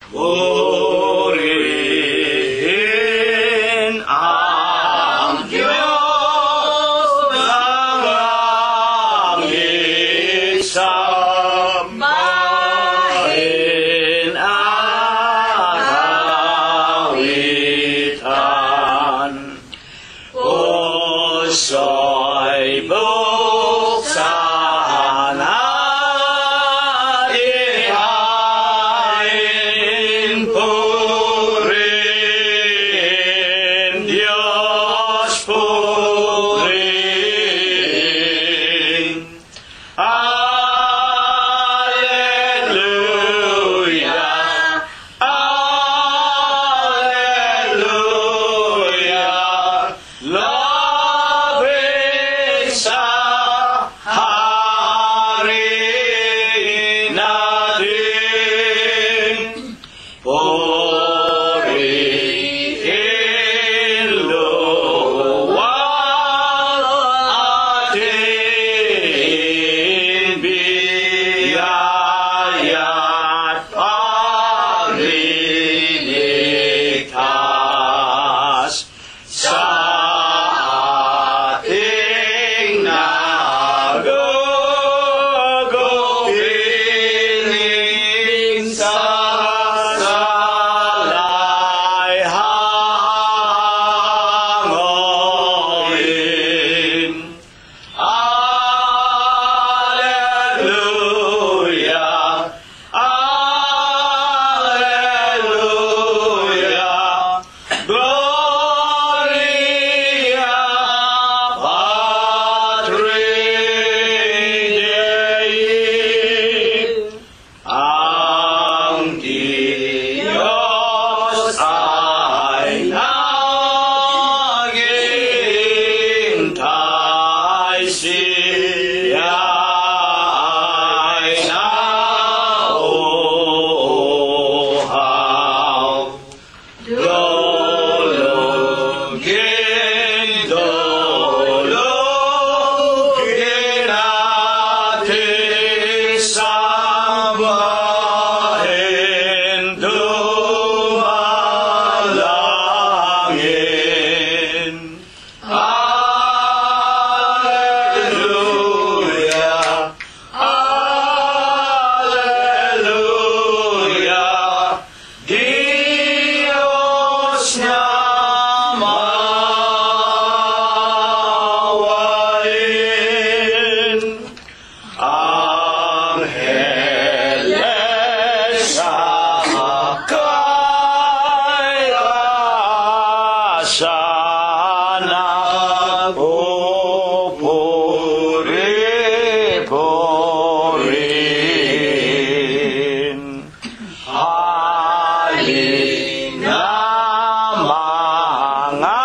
Purihin ang Diyos ng langit, sambahin ang kawitan. Puso'y buksan at ihain, purihin, Diyos purihin. Alleluia, alleluia, labing sa hari natin. Purihin luwal ating biyaya't pagliligtas sa ating nagugupiling sa salay hangoin. Alleluia, alleluia, Gloria Patri Dei. Ang Diyos ay naghihintay, siya ay nauuhaw. Dulugin, dulugin natin, sambahin, dumalangin. Alleluia, alleluia, Diyos na mawain. Angeles sa kay asana, pupuri-purihin. Halina mga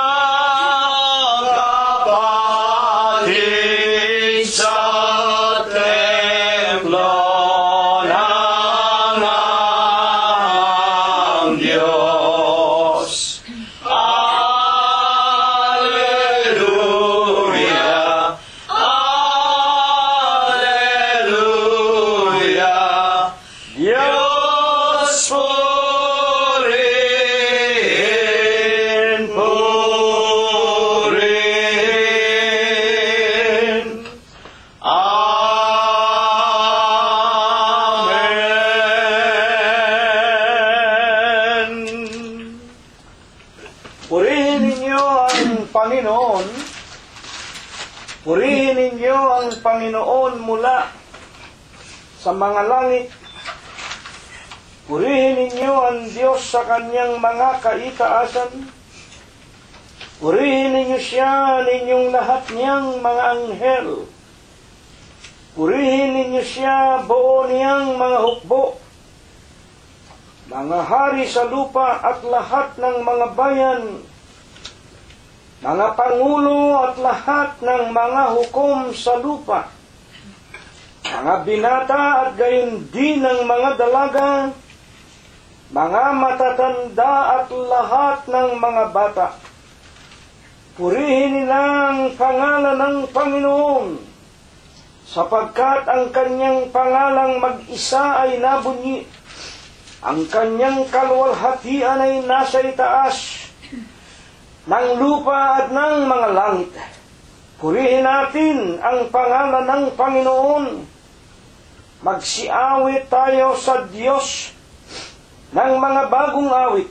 kapatid sa templo ng Diyos. Alleluia, alleluia, Diyos purihin, purihin. Amen. Purihin ninyo ang Panginoon. Purihin ninyo ang Panginoon mula sa mga langit. Purihin ninyo ang Diyos sa kanyang mga kaitaasan. Purihin ninyo siya, ninyong lahat niyang mga anghel. Purihin ninyo siya, buo niyang mga hukbo, mga hari sa lupa at lahat ng mga bayan, mga pangulo at lahat ng mga hukom sa lupa, mga binata at gayon din ng mga dalaga, mga matatanda at lahat ng mga bata. Purihin nila ang pangalan ng Panginoon, sapagkat ang kanyang pangalang mag-isa ay nabunyi. Ang kanyang kaluwalhatian ay nasa itaas ng lupa at ng mga langit. Purihin natin ang pangalan ng Panginoon. Magsiawit tayo sa Diyos ng mga bagong awit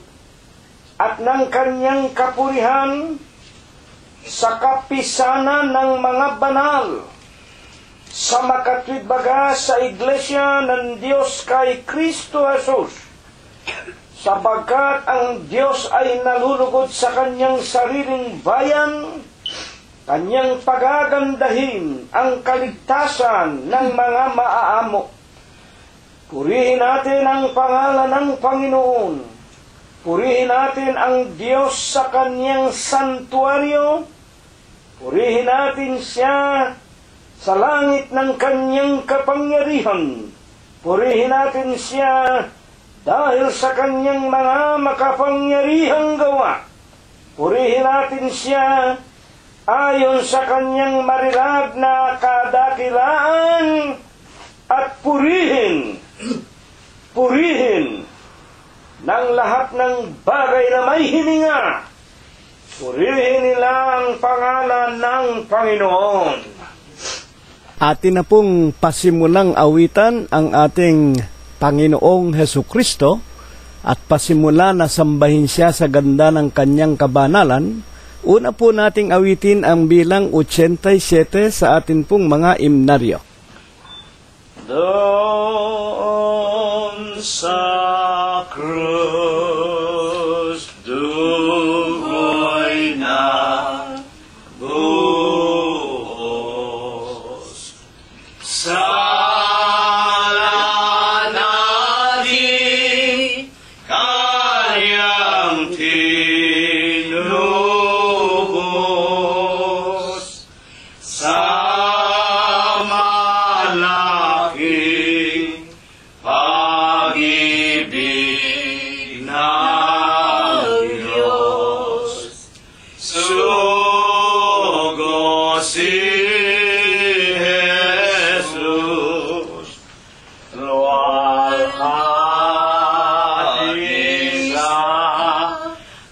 at ng kanyang kapurihan sa kapisanan ng mga banal, sa makatwidbaga sa iglesia ng Diyos kay Kristo Jesus, sapagkat ang Diyos ay nalulugod sa kanyang sariling bayan, kanyang pagagandahin ang kaligtasan ng mga maaamo. Purihin natin ang pangalan ng Panginoon. Purihin natin ang Diyos sa kanyang santuaryo. Purihin natin siya sa langit ng kanyang kapangyarihan. Purihin natin siya dahil sa kanyang mga makapangyarihang gawa. Purihin natin siya ayon sa kanyang marirag na kadakilaan at purihin ng lahat ng bagay na may hininga. Purihin nila ang pangalan ng Panginoon. Atin na pong pasimulang awitan ang ating Panginoong Hesukristo at pasimula na sambahin siya sa ganda ng kanyang kabanalan. Una po nating awitin ang bilang 87 sa atin pong mga imnaryo. Doon sa krus, dugo'y nabuhos. Sala natin kanyang tinubos. Sa malaking pag-ibig ng Diyos, sugo si Jesus, luwalhati sa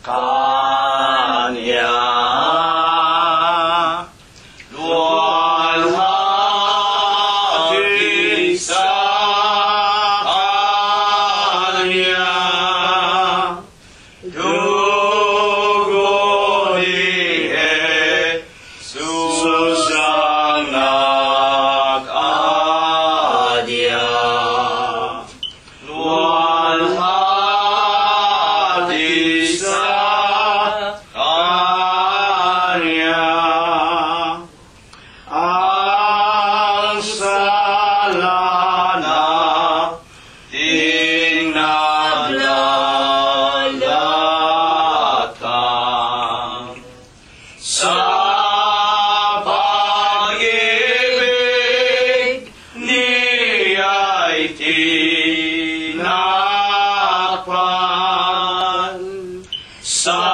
Kanya. Luwalhati sa Kanya. Dugo ni Jesus ang nag-adya. Luwalhati sa Kanya. Ang sala nating naglalatan sa pag-ibig niya'y tinakpan. Samain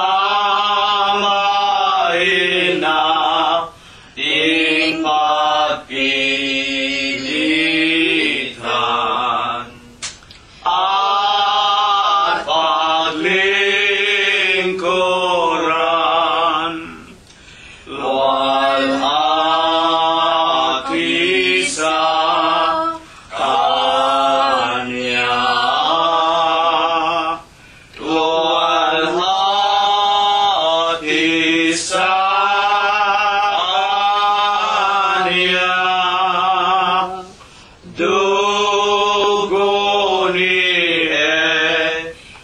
nating pagpilitan at paglingkuran. Luwalhati sa Kanya. Luwalhati sa Kanya. Dugo ni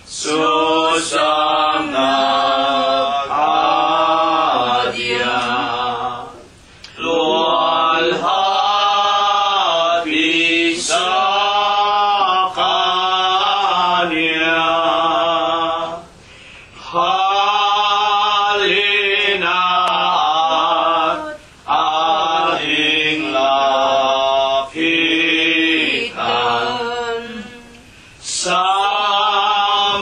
Jesus ang nag-adya. Luwalhati sa Kanya. Halina at ating lapitan. Sambahin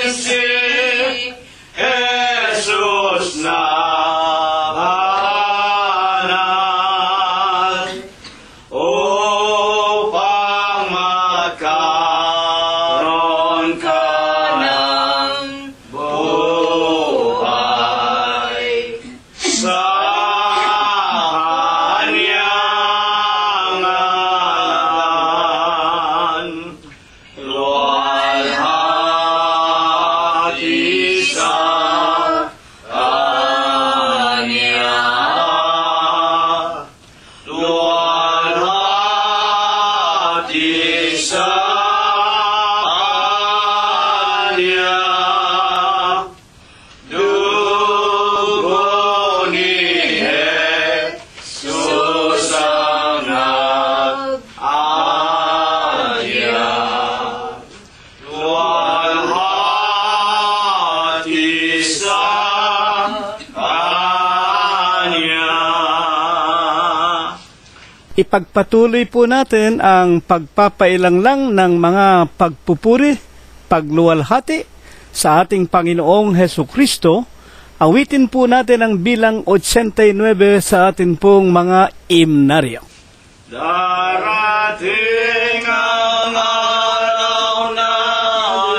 si Jesus na banal upang magkaroon sa Kanya. Dugo ni Jesus ang nag-alya. Luwalhati sa Kanya. Ipagpatuloy po natin ang pagpapailanglang ng mga pagpupuri, pagluwalhati sa ating Panginoong Hesu Kristo. Awitin po natin ang bilang 89 sa atin pong mga imnaryo. Darating ang araw na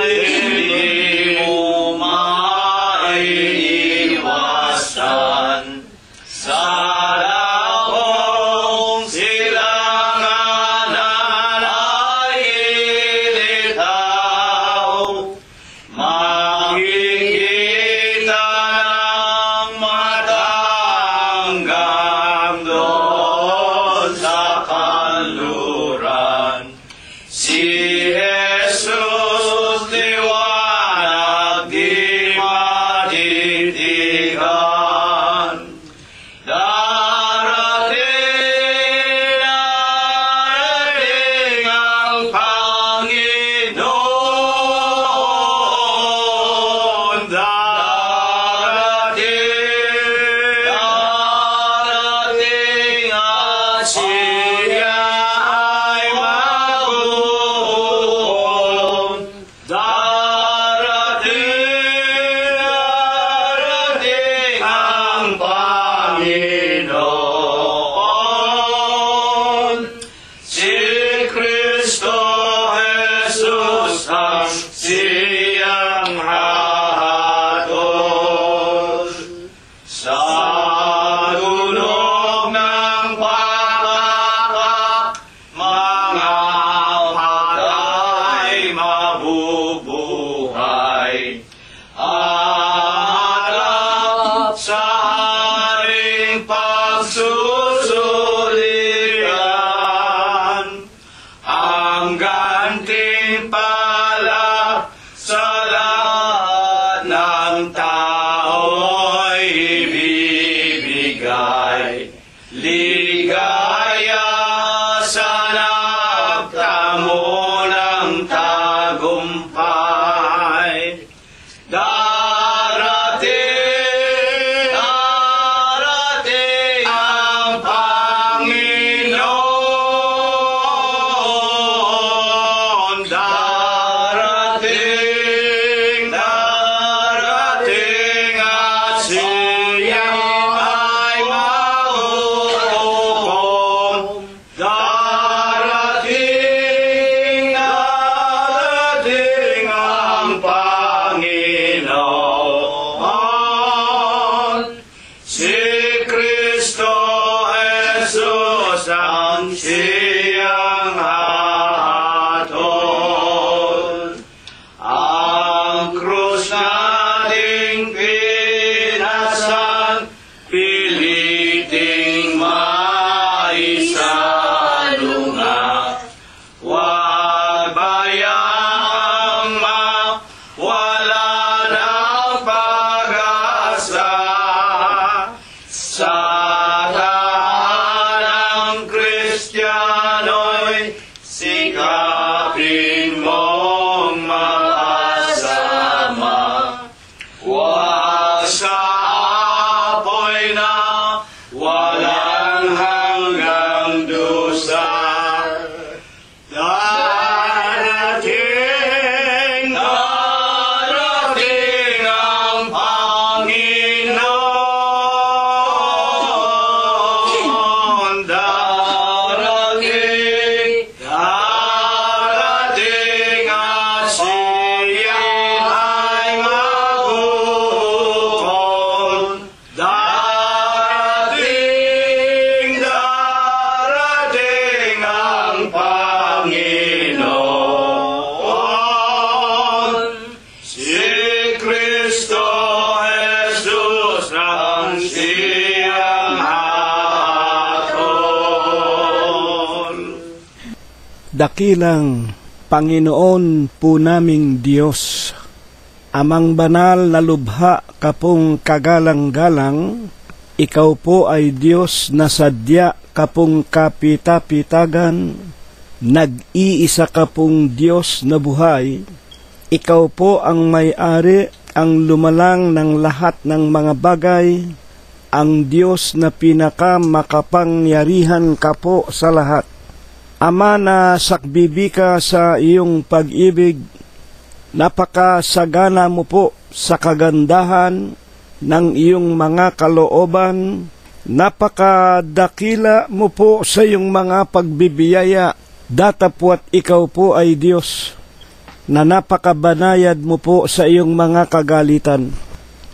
hindi mo maiiwasan. Sa lakong silangan ay ilitaw, makikita ng mata hanggang doon sa kanluran. Si Jesus liwanag di matitigan. Darating ang Panginoon. Darating at siya ay maghuhukom. Darating ang Panginoon. Si Kristo Jesus ang siyang hahatol. Sa dunog ng pakakak, mga patay mabubuhay. Harap sa haring pagsusulian, ang gantimpala sa lahat ng tao'y ibibigay. Ligaya sa nagtamo ng tagumpay. Darating ang Panginoon. Darating at siya ay maghuhukom. Darating ang Panginoon. Si Kristo Jesus ang siyang hahatol. Ang krus nating pinasan, piliting maisalunga. Huwag bayaang mawala ng pag-asa. Sa tahanang Kristiyano'y sikapin mong makasama. Huwag sa apoy na walang hanggang dusa. Darating ang Panginoon. Darating at siya ay maghuhukom. Darating ang Panginoon. Si Kristo Jesus ang siyang hahatol. dakilang Panginoon po naming Diyos, amang banal na lubha kapong kagalang-galang, ikaw po ay Diyos na sadya kapong kapita-pitagan, nag-iisa kapong Diyos na buhay, ikaw po ang may-ari, ang lumalang ng lahat ng mga bagay, ang Diyos na pinakamakapangyarihan ka po sa lahat. Ama, na sakbibi ka sa iyong pag-ibig, napakasagana mo po sa kagandahan ng iyong mga kalooban, napakadakila mo po sa iyong mga pagbibiyaya, datapwat ikaw po ay Diyos, na napakabanayad mo po sa iyong mga kagalitan.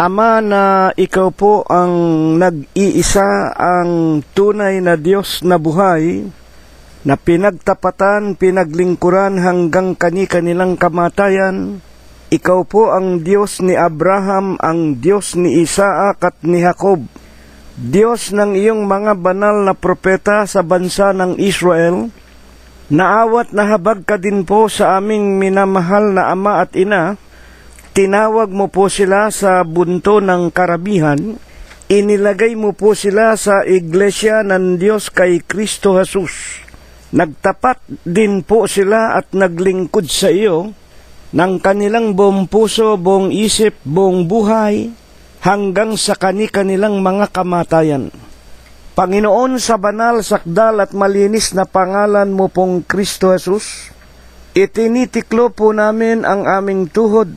Ama, na ikaw po ang nag-iisa, ang tunay na Diyos na buhay, na pinagtapatan, pinaglingkuran hanggang kani-kanilang kamatayan. Ikaw po ang Diyos ni Abraham, ang Diyos ni Isaac at ni Jacob, Diyos ng iyong mga banal na propeta sa bansa ng Israel. Naawat na habag ka din po sa aming minamahal na ama at ina. Tinawag mo po sila sa bunto ng karabihan. Inilagay mo po sila sa iglesia ng Diyos kay Kristo Jesus. Nagtapat din po sila at naglingkod sa iyo ng kanilang buong puso, buong isip, buong buhay, hanggang sa kanilang mga kamatayan. Panginoon, sa banal, sakdal at malinis na pangalan mo pong Kristo Jesus, itinitiklo po namin ang aming tuhod.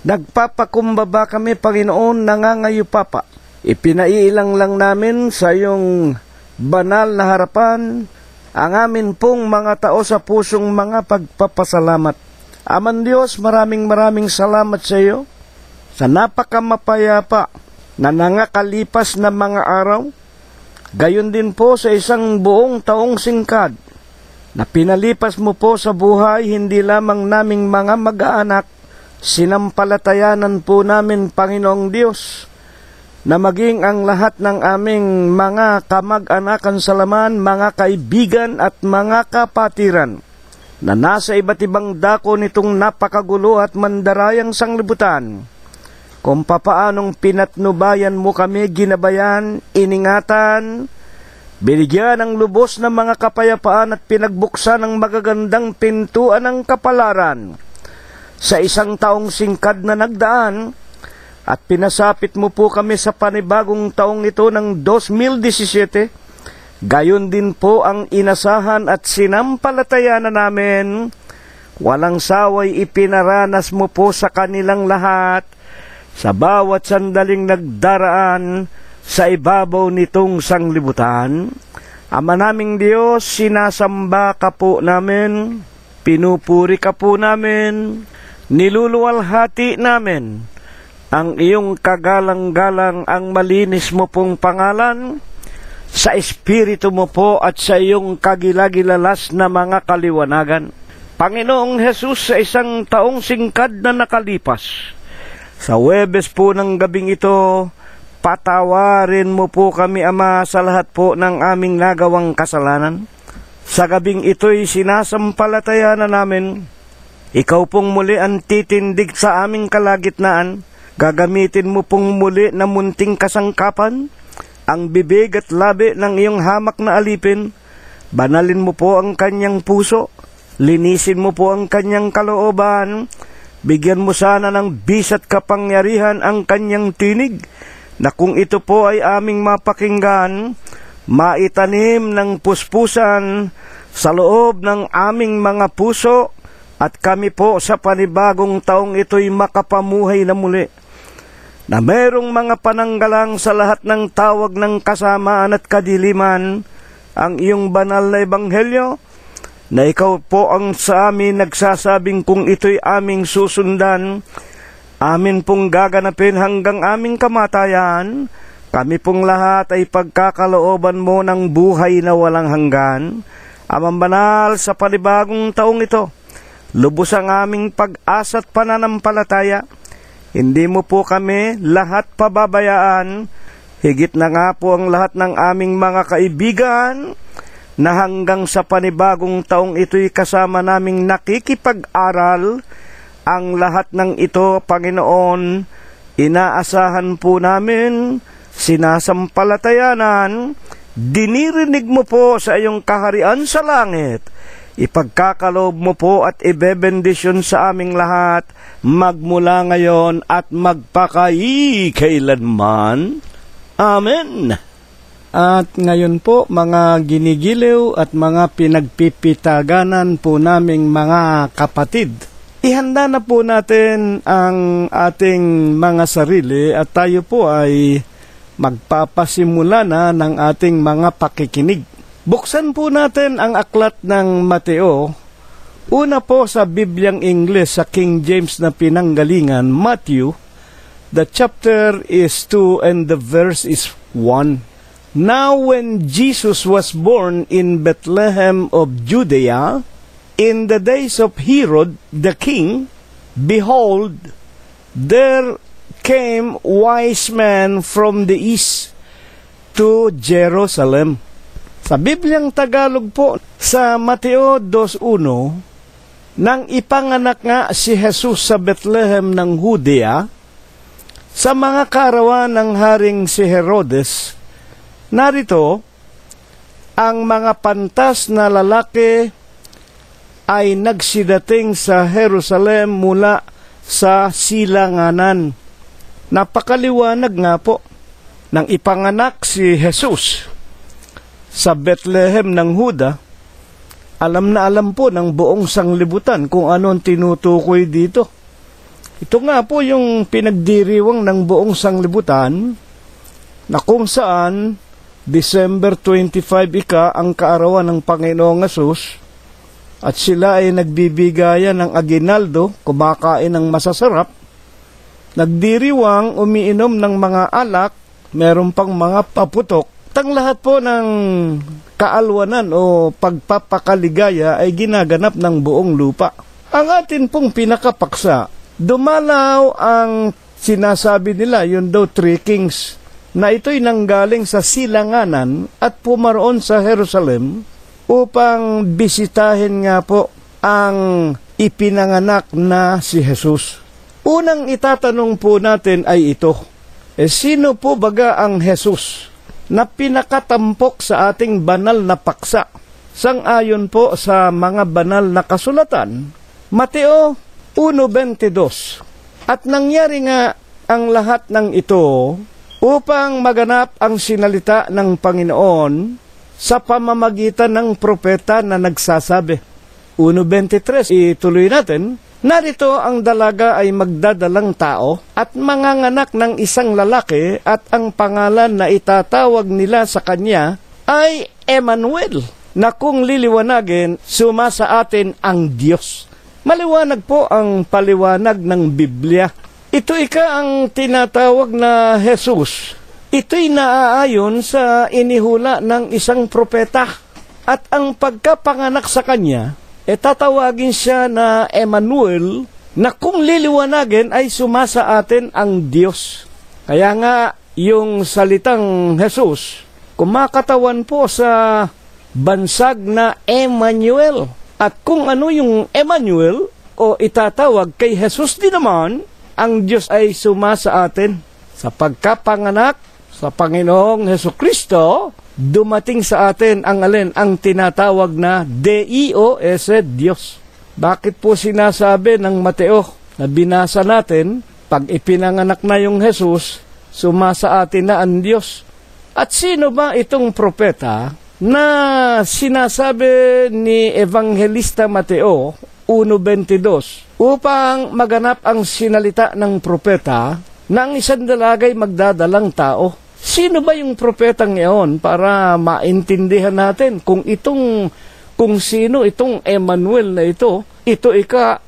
Nagpapakumbaba kami, Panginoon, nangangayo papa. Ipinaiilang lang namin sa iyong banal na harapan ang amin pong mga tao sa pusong mga pagpapasalamat. Aman Diyos, maraming salamat sa iyo sa napakamapayapa na nangakalipas na mga araw, gayon din po sa isang buong taong singkad na pinalipas mo po sa buhay hindi lamang naming mga mag-aanak, sinampalatayanan po namin, Panginoong Diyos, na maging ang lahat ng aming mga kamag-anakan sa laman, mga kaibigan at mga kapatiran na nasa iba't ibang dako nitong napakagulo at mandarayang sanglibutan, kung papaanong pinatnubayan mo kami, ginabayan, iningatan, binigyan ng lubos na mga kapayapaan at pinagbuksan ng magagandang pintuan ng kapalaran sa isang taong singkad na nagdaan, at pinasapit mo po kami sa panibagong taong ito ng 2017. Gayon din po ang inasahan at sinampalatayanan namin. Walang saway ipinaranas mo po sa kanilang lahat, sa bawat sandaling nagdaraan sa ibabaw nitong sanglibutan. Ama naming Diyos, sinasamba ka po namin, pinupuri ka po namin, niluluwalhati namin ang iyong kagalang-galang, ang malinis mo pong pangalan, sa Espiritu mo po at sa iyong kagilagilalas na mga kaliwanagan. Panginoong Jesus, sa isang taong singkad na nakalipas, sa Huwebes po ng gabing ito, patawarin mo po kami, Ama, sa lahat po ng aming nagawang kasalanan. Sa gabing ito'y sinasampalatayanan namin, ikaw pong muli ang titindig sa aming kalagitnaan. Gagamitin mo pong muli na munting kasangkapan ang bibig at labi ng iyong hamak na alipin. Banalin mo po ang kanyang puso, linisin mo po ang kanyang kalooban, bigyan mo sana ng bisat kapangyarihan ang kanyang tinig, na kung ito po ay aming mapakinggan, maitanim ng puspusan sa loob ng aming mga puso, at kami po sa panibagong taong ito'y makapamuhay na muli, na merong mga pananggalang sa lahat ng tawag ng kasamaan at kadiliman, ang iyong banal na ebanghelyo, na ikaw po ang sa amin nagsasabing kung ito'y aming susundan, amin pong gaganapin hanggang aming kamatayan. Kami pong lahat ay pagkakalooban mo ng buhay na walang hanggan. Amang banal, sa panibagong taong ito, lubos ang aming pag-asa at pananampalataya. Hindi mo po kami lahat pababayaan, higit na nga po ang lahat ng aming mga kaibigan na hanggang sa panibagong taong ito'y kasama naming nakikipag-aral. Ang lahat ng ito, Panginoon, inaasahan po namin, sinasampalatayanan, dinirinig mo po sa iyong kaharian sa langit. Ipagkakaloob mo po at ibebendisyon sa aming lahat, magmula ngayon at magpakailanman. Amen. At ngayon po, mga ginigiliw at mga pinagpipitaganan po naming mga kapatid, ihanda na po natin ang ating mga sarili at tayo po ay magpapasimula na ng ating mga pakikinig. Buksan po natin ang aklat ng Mateo. Una po sa Bibliang Ingles sa King James na pinanggalingan, Matthew. The chapter is 2 and the verse is 1. Now when Jesus was born in Bethlehem of Judea, in the days of Herod the king, behold, there came wise men from the east to Jerusalem. Sa Bibliang Tagalog po, sa Mateo 2:1, nang ipanganak nga si Jesus sa Bethlehem ng Judea, sa mga kaarawan ng Haring si Herodes, narito, ang mga pantas na lalaki ay nagsidating sa Jerusalem mula sa silanganan. Napakaliwanag nga po, nang ipanganak si Jesus sa Bethlehem ng Huda, alam na alam po ng buong sanglibutan kung ano ang tinutukoy dito. Ito nga po yung pinagdiriwang ng buong sanglibutan na kung saan December 25 ang kaarawan ng Panginoong Hesus at sila ay nagbibigayan ng aginaldo, kumakain ng masasarap, nagdiriwang, umiinom ng mga alak, meron pang mga paputok. Tang lahat po ng kaalwanan o pagpapakaligaya ay ginaganap ng buong lupa. Ang atin pong pinakapaksa, dumalaw ang sinasabi nila, yun daw 3 kings, na ito'y nanggaling sa silanganan at pumaroon sa Jerusalem upang bisitahin nga po ang ipinanganak na si Jesus. Unang itatanong po natin ay ito, sino po baga ang Jesus na pinakatampok sa ating banal na paksa? Sang-ayon po sa mga banal na kasulatan, Mateo 1:22. At nangyari nga ang lahat ng ito upang maganap ang sinalita ng Panginoon sa pamamagitan ng propeta na nagsasabi. 1:23, ituloy natin, narito ang dalaga ay magdadalang tao at manganganak ng isang lalaki at ang pangalan na itatawag nila sa kanya ay Emmanuel, na kung liliwanagin, suma sa atin ang Diyos. Maliwanag po ang paliwanag ng Biblia. Ito ang tinatawag na Jesus. Ito'y naaayon sa inihula ng isang propeta. At ang pagkapanganak sa kanya, tatawagin siya na Emmanuel, na kung liliwanagin ay sumasa atin ang Diyos. Kaya nga, yung salitang Jesus, kumakatawan po sa bansag na Emmanuel. At kung ano yung Emmanuel, o itatawag kay Jesus din naman, ang Diyos ay sumasa atin. Sa pagkapanganak sa Panginoong Hesukristo, dumating sa atin ang alin, ang tinatawag na Deus, Diyos. Bakit po sinasabi ng Mateo na binasa natin, pag ipinanganak na yung Jesus, sumasa atin na ang Diyos? At sino ba itong propeta na sinasabi ni Evangelista Mateo 1:22 upang maganap ang sinalita ng propeta na ang isang dalagay magdadalang tao? Sino ba yung propetang iyon para maintindihan natin kung sino itong Emmanuel na ito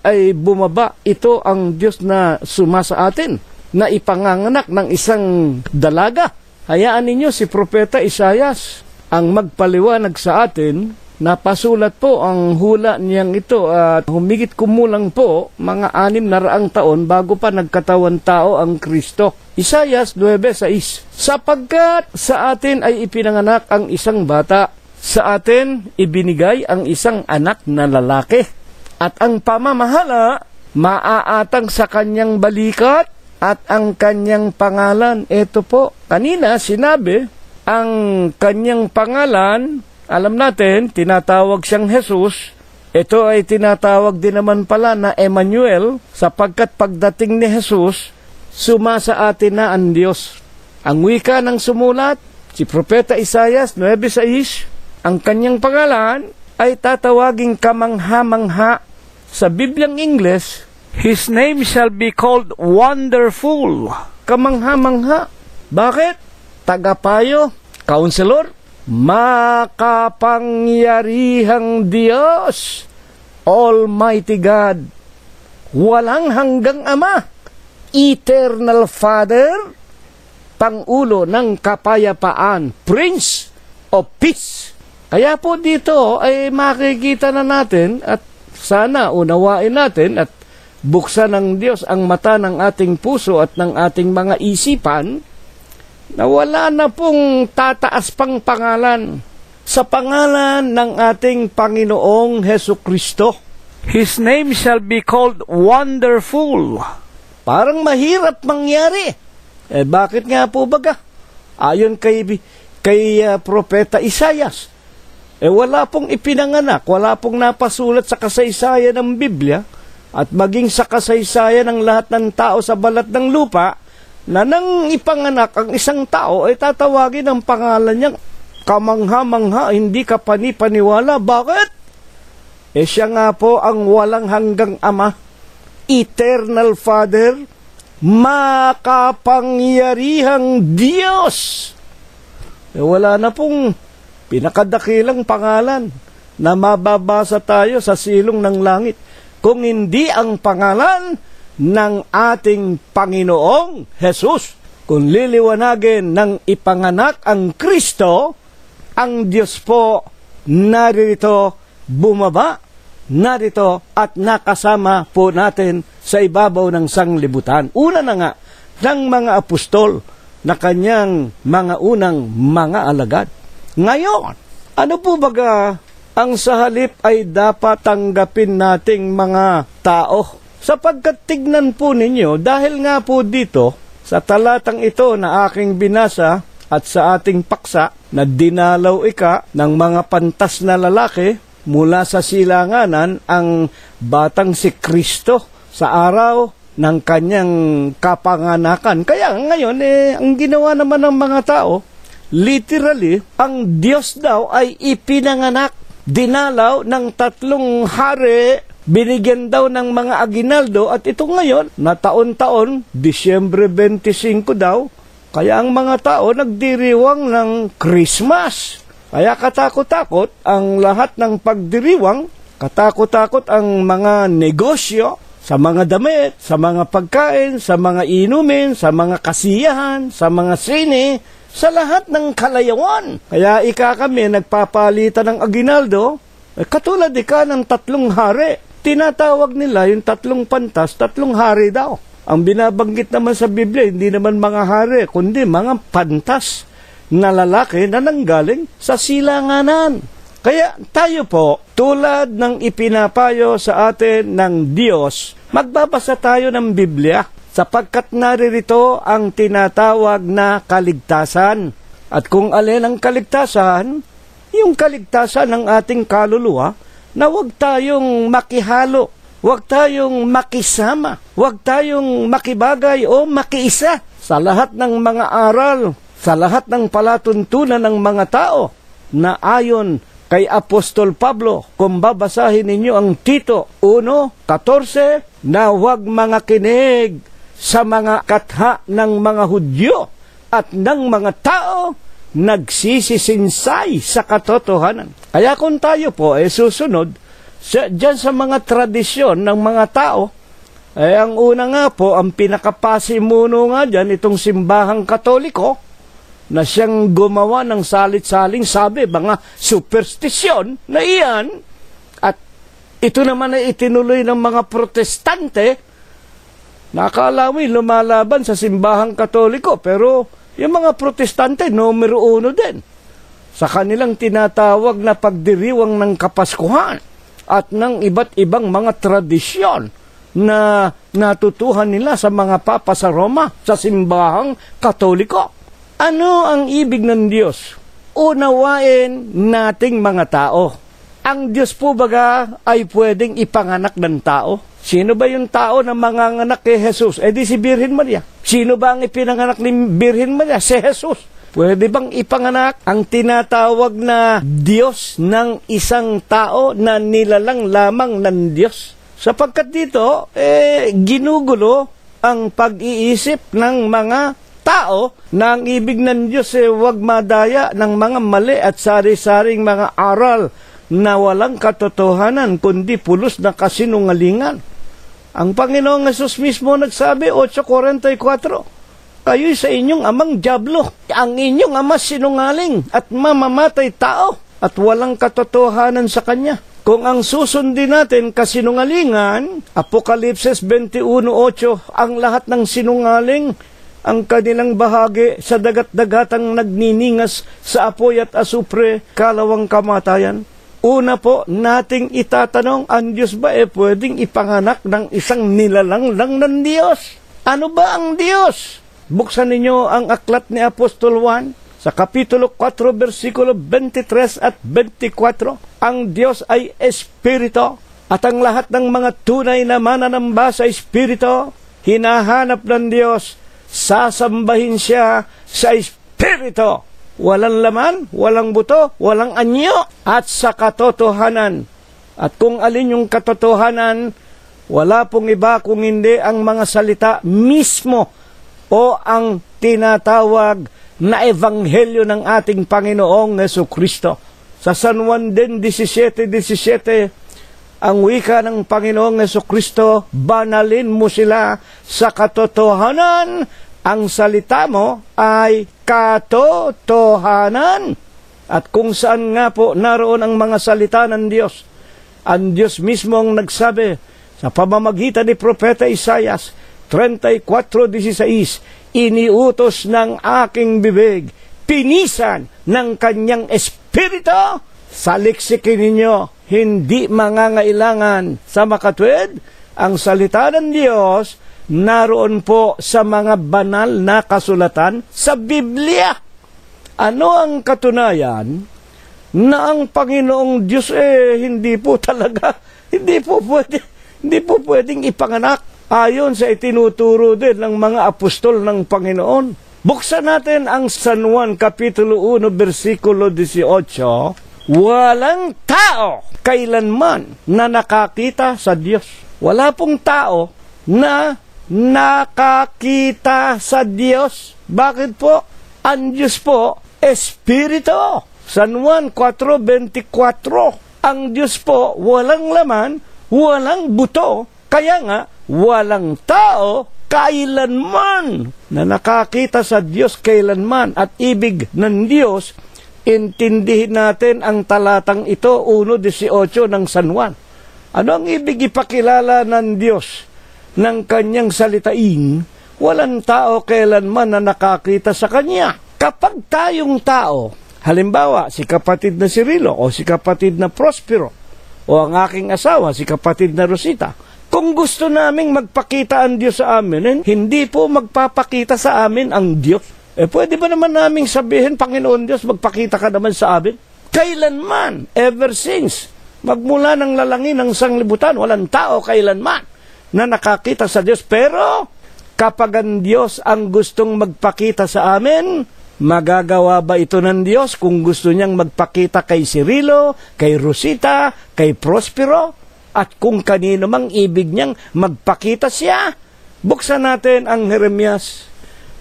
ay bumaba, ito ang Diyos na sumasa atin, na ipanganganak ng isang dalaga. Hayaan ninyo si Propeta Isaias ang magpaliwanag sa atin. Napasulat po ang hula niyang ito at humigit kumulang po mga 600 taon bago pa nagkatawan tao ang Kristo. Isaias 9:6, sapagkat sa atin ay ipinanganak ang isang bata, sa atin ibinigay ang isang anak na lalaki. At ang pamamahala, maaatang sa kanyang balikat at ang kanyang pangalan. Ito po, kanina sinabi, ang kanyang pangalan, alam natin, tinatawag siyang Jesus. Ito ay tinatawag din naman pala na Emmanuel, sapagkat pagdating ni Jesus, sumasa atin na ang Diyos. Ang wika ng sumulat, si Propeta Isaias 9:6, ang kanyang pangalan ay tatawaging kamangha-mangha. Sa Bibliang English, His name shall be called Wonderful. Kamangha-mangha. Bakit? Tagapayo, Counselor, Makapangyarihang Diyos, Almighty God, walang hanggang Ama, Eternal Father, Pangulo ng Kapayapaan, Prince of Peace. Kaya po dito ay makikita na natin at sana unawain natin at buksan ng Diyos ang mata ng ating puso at ng ating mga isipan na wala na pong tataas pang pangalan sa pangalan ng ating Panginoong Hesukristo. His name shall be called Wonderful. Parang mahirap mangyari. Bakit nga po baga? Ayon kay Propeta Isaias, wala pong ipinanganak, wala pong napasulat sa kasaysayan ng Biblia at maging sa kasaysayan ng lahat ng tao sa balat ng lupa na nang ipanganak ang isang tao ay tatawagin ang pangalan niyang kamangha-mangha, hindi ka panipaniwala. Bakit? Siya nga po ang walang hanggang Ama, Eternal Father, Makapangyarihang Diyos. Wala na pong pinakadakilang pangalan na mababasa tayo sa silong ng langit kung hindi ang pangalan ng ating Panginoong Jesus. Kung liliwanagin ng ipanganak ang Kristo, ang Diyos po narito bumaba, narito at nakasama po natin sa ibabaw ng sanglibutan. Una na nga ng mga apostol na kanyang mga unang mga alagad. Ngayon, ano po baga ang sa halip ay dapat tanggapin nating mga tao? Sapagkat tignan po ninyo, dahil nga po dito, sa talatang ito na aking binasa at sa ating paksa, na dinalaw ika ng mga pantas na lalaki mula sa silanganan ang batang si Kristo sa araw ng kanyang kapanganakan. Kaya ngayon, ang ginawa naman ng mga tao, literally, ang Diyos daw ay ipinanganak, dinalaw ng 3 hari, binigyan daw ng mga aginaldo, at ito ngayon, na taon-taon, Disyembre 25 daw, kaya ang mga tao nagdiriwang ng Christmas. Kaya katakot-takot ang lahat ng pagdiriwang, katakot-takot ang mga negosyo, sa mga damit, sa mga pagkain, sa mga inumin, sa mga kasiyahan, sa mga sine, sa lahat ng kalayawan. Kaya kami nagpapalitan ng aginaldo, katulad ng 3 hari. Tinatawag nila yung 3 pantas, 3 hari daw. Ang binabanggit naman sa Biblia, hindi naman mga hari, kundi mga pantas na lalaki na nanggaling sa silanganan. Kaya tayo po, tulad ng ipinapayo sa atin ng Diyos, magbabasa tayo ng Biblia sapagkat naririto ang tinatawag na kaligtasan. At kung alin ang kaligtasan, yung kaligtasan ng ating kaluluwa, na huwag tayong makihalo, huwag tayong makisama, huwag tayong makibagay o makiisa sa lahat ng mga aral, sa lahat ng palatuntunan ng mga tao na ayon kay Apostol Pablo. Kung babasahin ninyo ang Tito 1:14, na huwag mga kinig sa mga katha ng mga Hudyo at ng mga tao nagsisisinsay sa katotohanan. Kaya kung tayo po susunod dyan sa mga tradisyon ng mga tao, ang una nga po, ang pinakapasimuno nga dyan, itong simbahang Katoliko, na siyang gumawa ng salit-saling sabi, mga superstisyon na iyan, at ito naman ay itinuloy ng mga Protestante, nakalawi lumalaban sa simbahang Katoliko, pero yung mga Protestante, numero 1 din. sa kanilang tinatawag na pagdiriwang ng Kapaskuhan at ng iba't ibang mga tradisyon na natutuhan nila sa mga papa sa Roma, sa simbahang Katoliko. Ano ang ibig ng Diyos? Unawain nating mga tao. Ang Diyos po baga ay pwedeng ipanganak ng tao. Sino ba yung tao na manganganak kay Jesus? Eh di si Birhen Maria. Sino ba ang ipinanganak ni Birhen Maria? Si Jesus. Pwede bang ipanganak ang tinatawag na Diyos ng isang tao na nilalang lamang ng Diyos? Sapagkat dito, ginugulo ang pag-iisip ng mga tao na ang ibig ng Diyos huwag madaya ng mga mali at sari-saring mga aral na walang katotohanan kundi pulos na kasinungalingan. Ang Panginoong Hesus mismo nagsabi, 8:44, kayo'y sa inyong amang dyablo. Ang inyong ama sinungaling at mamamatay tao at walang katotohanan sa kanya. Kung ang susundin natin kasinungalingan, Apokalipsis 21:8, ang lahat ng sinungaling, ang kanilang bahagi sa dagat-dagatang nagniningas sa apoy at asupre, kalawang kamatayan. Una po nating itatanong, ang Diyos ba pwedeng ipanganak ng isang nilalang lang ng Diyos? Ano ba ang Diyos? Buksan ninyo ang aklat ni Apostol Juan sa Kapitulo 4, versikulo 23 at 24. Ang Diyos ay Espiritu at ang lahat ng mga tunay na mananamba sa Espiritu, hinahanap ng Diyos, sasambahin siya sa Espiritu. Walang laman, walang buto, walang anyo, at sa katotohanan. At kung alin yung katotohanan, wala pong iba kung hindi ang mga salita mismo o ang tinatawag na ebanghelyo ng ating Panginoong Jesucristo. Sa San Juan din 17:17, ang wika ng Panginoong Jesucristo, banalin mo sila sa katotohanan. Ang salita mo ay katotohanan. At kung saan nga po naroon ang mga salita ng Diyos, ang Diyos mismo ang nagsabi sa pamamagitan ni Propeta Isaias 34:16, iniutos ng aking bibig, pinisan ng kanyang espiritu, saliksikin ninyo, hindi mangangailangan sa makatwid. Ang salita ng Diyos naroon po sa mga banal na kasulatan sa Biblia. Ano ang katunayan na ang Panginoong Diyos hindi po pwedeng ipanganak ayon sa itinuturo din ng mga apostol ng Panginoon. Buksan natin ang San Juan Kapitulo 1, versikulo 18. Walang tao kailanman na nakakita sa Diyos. Wala pong tao na nakakita sa Diyos. Bakit po? Ang Diyos po, Espiritu. San Juan 4:24. Ang Diyos po, walang laman, walang buto, kaya nga, walang tao kailanman na nakakita sa Diyos kailanman. At ibig ng Diyos, intindihin natin ang talatang ito, 1:18 ng San Juan. Ano ang ibig ipakilala ng Diyos ng kanyang salitain? Walang tao kailanman na nakakita sa kanya. Kapag tayong tao, halimbawa si kapatid na Cirilo o si kapatid na Prospero o ang aking asawa si kapatid na Rosita, kung gusto naming magpakita ang Diyos sa amin, hindi po magpapakita sa amin ang Diyos. Pwede ba naman naming sabihin, Panginoon Diyos, magpakita ka naman sa amin? Kailanman, ever since, magmula ng lalangin ng sanglibutan, walang tao kailanman na nakakita sa Diyos. Pero kapag ang Diyos ang gustong magpakita sa amin, magagawa ba ito ng Diyos kung gusto niyang magpakita kay Cirilo, kay Rosita, kay Prospero, at kung kanino mang ibig niyang magpakita siya? Buksan natin ang Jeremias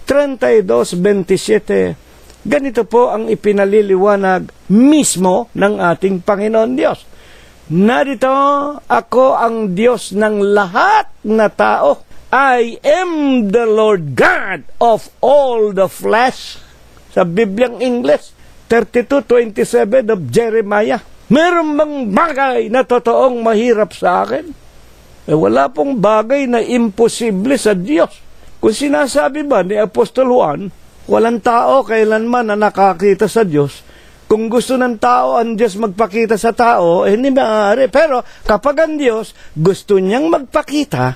32:27. Ganito po ang ipinaliliwanag mismo ng ating Panginoon Diyos. Narito, ako ang Diyos ng lahat na tao. I am the Lord God of all the flesh. Sa Bibliang English, 32:27 of Jeremiah. Meron bang bagay na totoong mahirap sa akin? Wala pong bagay na imposible sa Diyos. Kung sinasabi ba ni Apostol Juan, walang tao kailanman na nakakita sa Diyos, Kung gusto ng tao ang Diyos magpakita sa tao, hindi maaari. Pero kapag ang Diyos gusto niyang magpakita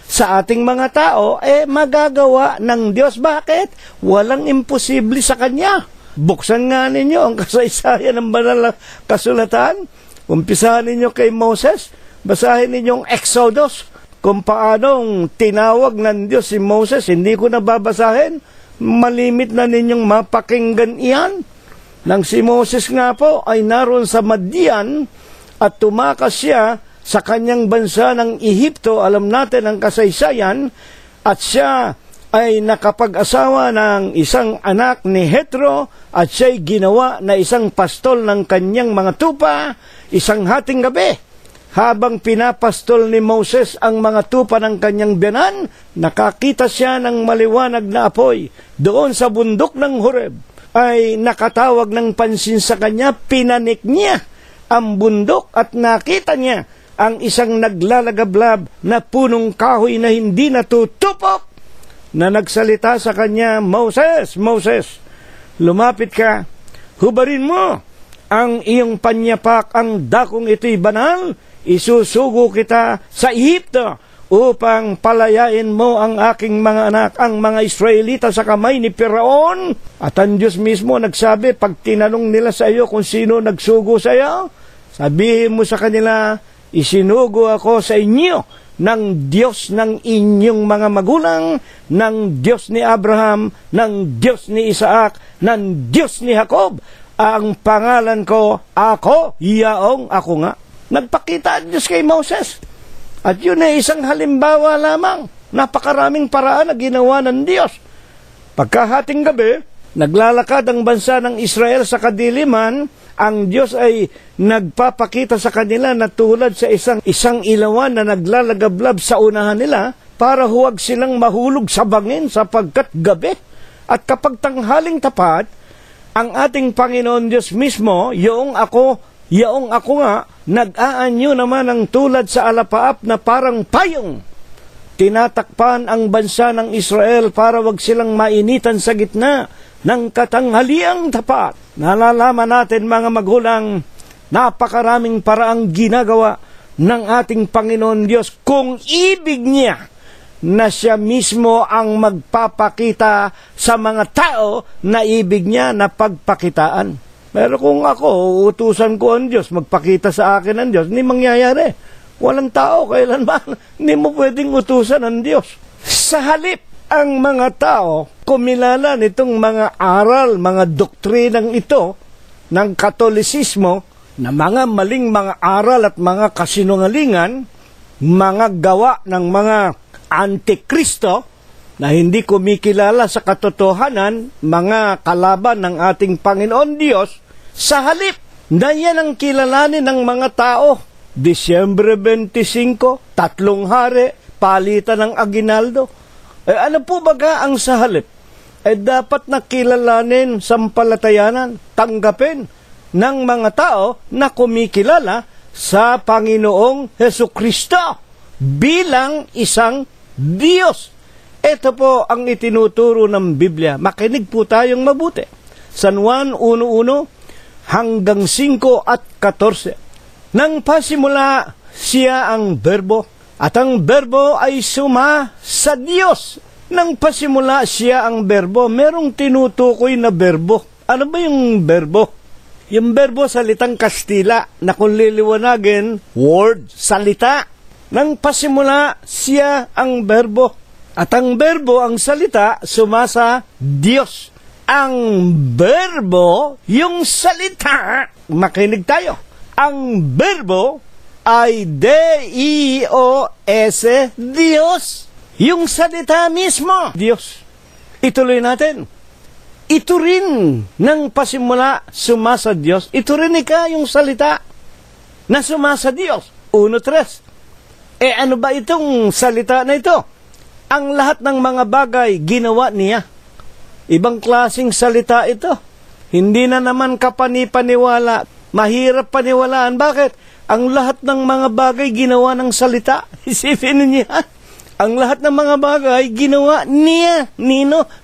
sa ating mga tao, magagawa ng Diyos. Bakit? Walang imposible sa Kanya. Buksan nga ninyo ang kasaysayan ng banal na kasulatan. Umpisahan ninyo kay Moses. Basahin ninyong Exodus. Kung paanong tinawag ng Diyos si Moses, hindi ko nababasahin. Malimit na ninyong mapakinggan iyan. Nang si Moses nga po ay naroon sa Madian at tumakas siya sa kanyang bansa ng Ehipto, alam natin ang kasaysayan, at siya ay nakapag-asawa ng isang anak ni Jethro at siya'y ginawa na isang pastol ng kanyang mga tupa isang hating gabi. Habang pinapastol ni Moses ang mga tupa ng kanyang biyanan, nakakita siya ng maliwanag na apoy doon sa bundok ng Horeb. Ay nakatawag ng pansin sa kanya, pinanik niya ang bundok at nakita niya ang isang naglalagablab na punong kahoy na hindi natutupok na nagsalita sa kanya, Moses, Moses, lumapit ka, hubarin mo ang iyong panyapak, ang dakong ito'y banal, isusugo kita sa Ehipto upang palayain mo ang aking mga anak, ang mga Israelita sa kamay ni Firaon. At ang Diyos mismo nagsabi, pag tinanong nila sa iyo kung sino nagsugo sa iyo, sabihin mo sa kanila, isinugo ako sa inyo ng Diyos ng inyong mga magulang, ng Diyos ni Abraham, ng Diyos ni Isaac, ng Diyos ni Jacob. Ang pangalan ko, ako, yaong ako nga. Nagpakita ang Diyos kay Moses. At yun ay isang halimbawa lamang. Napakaraming paraan na ginawa ng Diyos. Pagkahating gabi, naglalakad ang bansa ng Israel sa kadiliman, ang Diyos ay nagpapakita sa kanila na tulad sa isang ilawan na naglalagablab sa unahan nila para huwag silang mahulog sa bangin sapagkat gabi. At kapag tanghaling tapat, ang ating Panginoon Diyos mismo, yaong ako nga, nag-aanyo naman ang tulad sa alapaap na parang payong. Tinatakpan ang bansa ng Israel para wag silang mainitan sa gitna ng katanghaliang tapat. Nalalaman natin mga magulang, napakaraming paraang ginagawa ng ating Panginoon Diyos kung ibig niya na siya mismo ang magpapakita sa mga tao na ibig niya na pagpakitaan. Pero kung ako, utusan ko ang Diyos, magpakita sa akin ang Diyos, hindi mangyayari. Walang tao kailanman. Hindi mo pwedeng utusan ang Diyos. Sa halip, ang mga tao, kumilala nitong mga aral, mga doktrinang ito, ng Katolisismo, na mga maling mga aral at mga kasinungalingan, mga gawa ng mga Antikristo, na hindi kumikilala sa katotohanan, mga kalaban ng ating Panginoon Diyos, sa halip na yan ang kilalanin ng mga tao. Disyembre 25, 3 hari, palitan ng aginaldo. Ano po baga ang sa halip? Dapat nakilalanin sampalatayanan, tanggapin ng mga tao na kumikilala sa Panginoong Hesukristo bilang isang Diyos. Ito po ang itinuturo ng Biblia. Makinig po tayong mabuti. San Juan 1:1 hanggang 5 at 14. Nang pasimula siya ang berbo, at ang berbo ay suma sa Diyos. Nang pasimula siya ang berbo, merong tinutukoy na berbo. Ano ba yung berbo? Yung berbo, salitang Kastila, na kung liliwanagin, word, salita. Nang pasimula siya ang berbo. At ang berbo, ang salita, sumasa Diyos. Ang berbo, yung salita, makinig tayo. Ang berbo ay D-I-O-S, Diyos. Yung salita mismo, Diyos. Ituloy natin. Ito rin nang pasimula sumasa Diyos. Ito rin yung salita na sumasa Diyos. 1:3. Ano ba itong salita na ito? Ang lahat ng mga bagay ginawa niya. Ibang klaseng salita ito. Hindi na naman kapanipaniwala. Mahirap paniwalaan. Bakit? Ang lahat ng mga bagay ginawa ng salita. Isipin niya. Ang lahat ng mga bagay ginawa niya.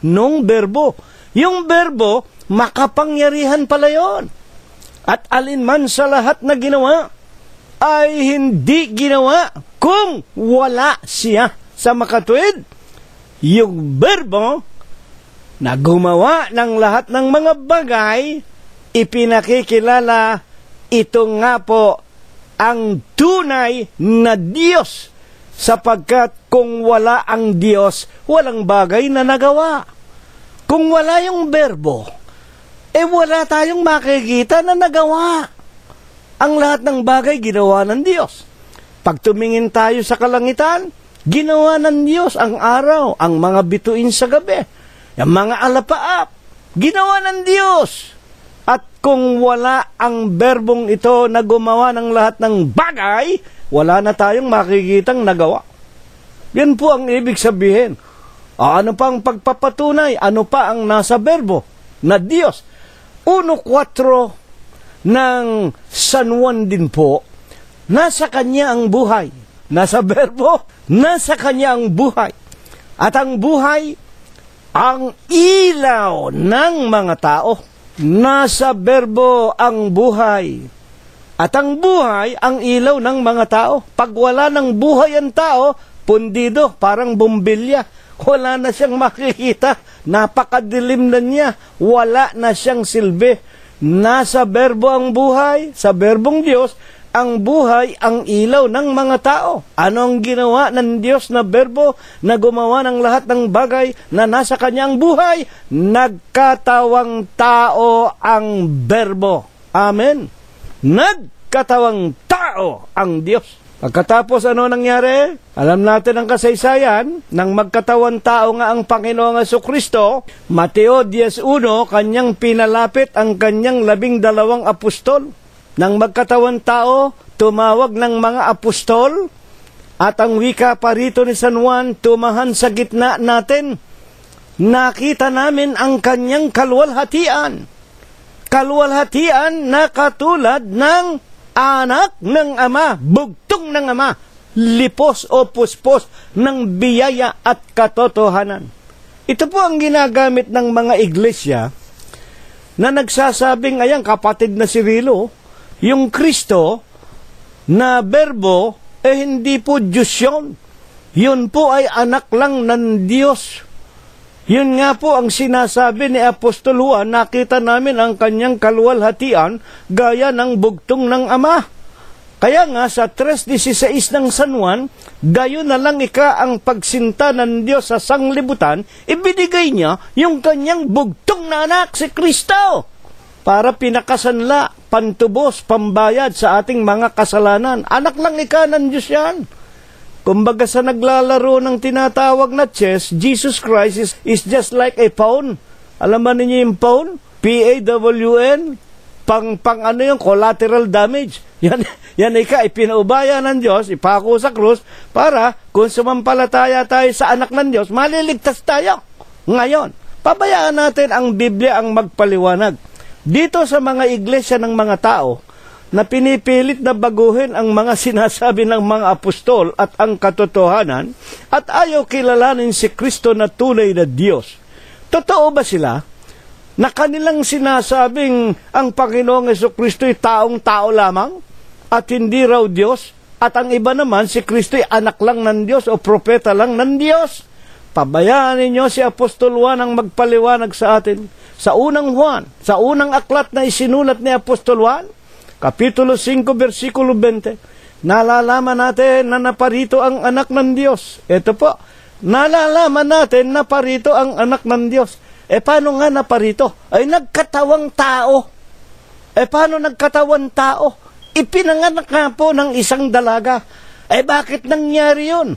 Nung berbo. Yung berbo, makapangyarihan pala yun. At alinman sa lahat na ginawa ay hindi ginawa kung wala siya. Sa makatuwid, yung berbo na gumawa ng lahat ng mga bagay, ipinakikilala ito nga po ang tunay na Diyos. Sapagkat kung wala ang Diyos, walang bagay na nagawa. Kung wala yung berbo, wala tayong makikita na nagawa. Ang lahat ng bagay ginawa ng Diyos. Pag tumingin tayo sa kalangitan, ginawa ng Diyos ang araw, ang mga bituin sa gabi, ang mga alapaap, ginawa ng Diyos. At kung wala ang berbong ito na gumawa ng lahat ng bagay, wala na tayong makikitang nagawa. Yan po ang ibig sabihin. Ano pa ang pagpapatunay? Ano pa ang nasa berbo na Diyos? 1:4 ng San Juan din po, nasa Kanya ang buhay. Nasa berbo, nasa Kanya ang buhay. At ang buhay, ang ilaw ng mga tao. Nasa berbo ang buhay. At ang buhay, ang ilaw ng mga tao. Pag wala ng buhay ang tao, pundido, parang bumbilya. Wala na siyang makikita. Napakadilim na niya. Wala na siyang silbi. Nasa berbo ang buhay, sa berbong Diyos, ang buhay, ang ilaw ng mga tao. Ano ang ginawa ng Diyos na berbo na gumawa ng lahat ng bagay na nasa kanyang buhay? Nagkatawang tao ang berbo. Amen. Nagkatawang tao ang Diyos. Pagkatapos ano nangyari? Alam natin ang kasaysayan ng magkatawang tao nga ang Panginoong Jesucristo. Mateo 10:1, kanyang pinalapit ang kanyang 12 apostol. Nang magkatawang tao, tumawag ng mga apostol, at ang wika pa rito ni San Juan, tumahan sa gitna natin. Nakita namin ang kanyang kaluwalhatian. Kaluwalhatian na katulad ng anak ng Ama, bugtong ng Ama, lipos o puspos ng biyaya at katotohanan. Ito po ang ginagamit ng mga iglesia na nagsasabing, ayan, kapatid na si Rilo, yung Kristo na berbo, hindi po Diyos yun. Yun po ay anak lang ng Diyos. Yun nga po ang sinasabi ni Apostol Juan, nakita namin ang kanyang kaluwalhatian gaya ng bugtong ng Ama. Kaya nga sa 3:16 ng San Juan, gayon na lang ang pagsinta ng Diyos sa sanglibutan, ibinigay niya yung kanyang bugtong na anak, si Kristo, para pinakasanla, pantubos, pambayad sa ating mga kasalanan. Anak lang ng Diyos yan. Kumbaga sa naglalaro ng tinatawag na chess, Jesus Christ is just like a pawn. Alam ba ninyo yung pawn? P-A-W-N? Pang ano yung collateral damage. Yan ipinaubaya ng Diyos, ipako sa krus, para kung sumampalataya tayo sa anak ng Diyos, maliligtas tayo. Ngayon, pabayaan natin ang Biblia ang magpaliwanag. Dito sa mga iglesia ng mga tao, na pinipilit na baguhin ang mga sinasabi ng mga apostol at ang katotohanan, at ayaw kilalanin si Kristo na tunay na Diyos. Totoo ba sila na kanilang sinasabing ang Panginoong Jesucristo ay taong-tao lamang at hindi raw Diyos, at ang iba naman si Kristo ay anak lang ng Diyos o propeta lang ng Diyos? Pabayaan ninyo si Apostol Juan ang magpaliwanag sa atin. Sa unang Juan, sa unang aklat na isinulat ni Apostol Juan, Kapitulo 5, versikulo 20, nalalaman natin na naparito ang anak ng Diyos. Ito po, nalalaman natin na naparito ang anak ng Diyos. Paano nga naparito? Ay nagkatawang tao. Paano nagkatawang tao? Ipinanganak nga po ng isang dalaga. Bakit nangyari yun?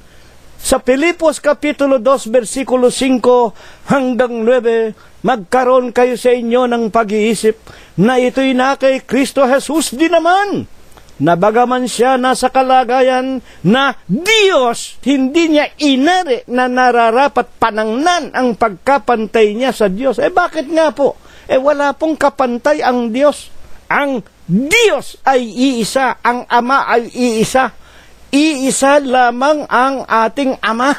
Sa Pilipos Kapitulo 2, versikulo 5 hanggang 9, magkaroon kayo sa inyo ng pag-iisip na ito'y na kay Kristo Jesus din naman. Na bagaman siya nasa kalagayan na Diyos, hindi niya inari na nararapat panangnan ang pagkapantay niya sa Diyos. Bakit nga po? Wala pong kapantay ang Diyos. Ang Diyos ay iisa, ang Ama ay iisa. Iisa lamang ang ating Ama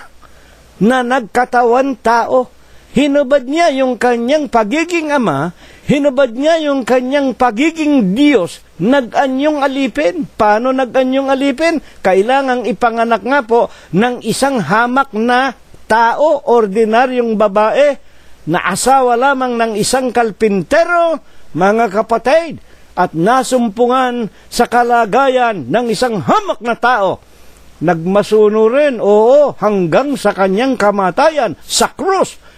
na nagkatawan tao. Hinubad niya yung kanyang pagiging ama, hinubad niya yung kanyang pagiging Diyos, nag-anyong alipin. Paano nag-anyong alipin? Kailangang ipanganak nga po ng isang hamak na tao, ordinaryong babae, na asawa lamang ng isang kalpintero, mga kapatid, at nasumpungan sa kalagayan ng isang hamak na tao. Nagmasuno rin, oo, hanggang sa kanyang kamatayan sa krus.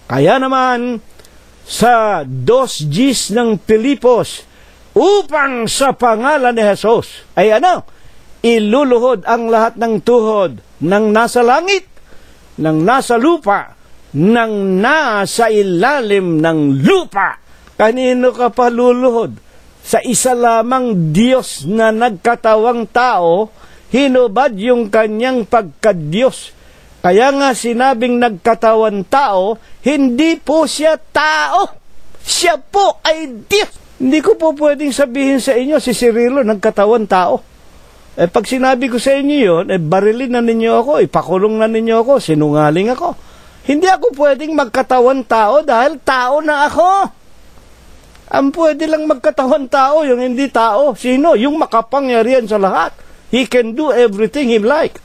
Kaya naman, sa 2 Gs ng Pilipos, upang sa pangalan ni Jesus, ay iluluhod ang lahat ng tuhod ng nasa langit, ng nasa lupa, ng nasa ilalim ng lupa. Kanino ka pa luluhod? Sa isa lamang Diyos na nagkatawang tao, hinubad yung kanyang pagka-Diyos. Kaya nga sinabing nagkatawan tao, hindi po siya tao. Siya po ay Diyos. Hindi ko po pwedeng sabihin sa inyo, si Cirilo nagkatawan tao. Pag sinabi ko sa inyo yun, barilin na ninyo ako, ipakulong na ninyo ako, sinungaling ako. Hindi ako pwedeng magkatawan tao dahil tao na ako. Ang pwede lang magkatawan tao, yung hindi tao. Sino? Yung makapangyarihan sa lahat. He can do everything he like.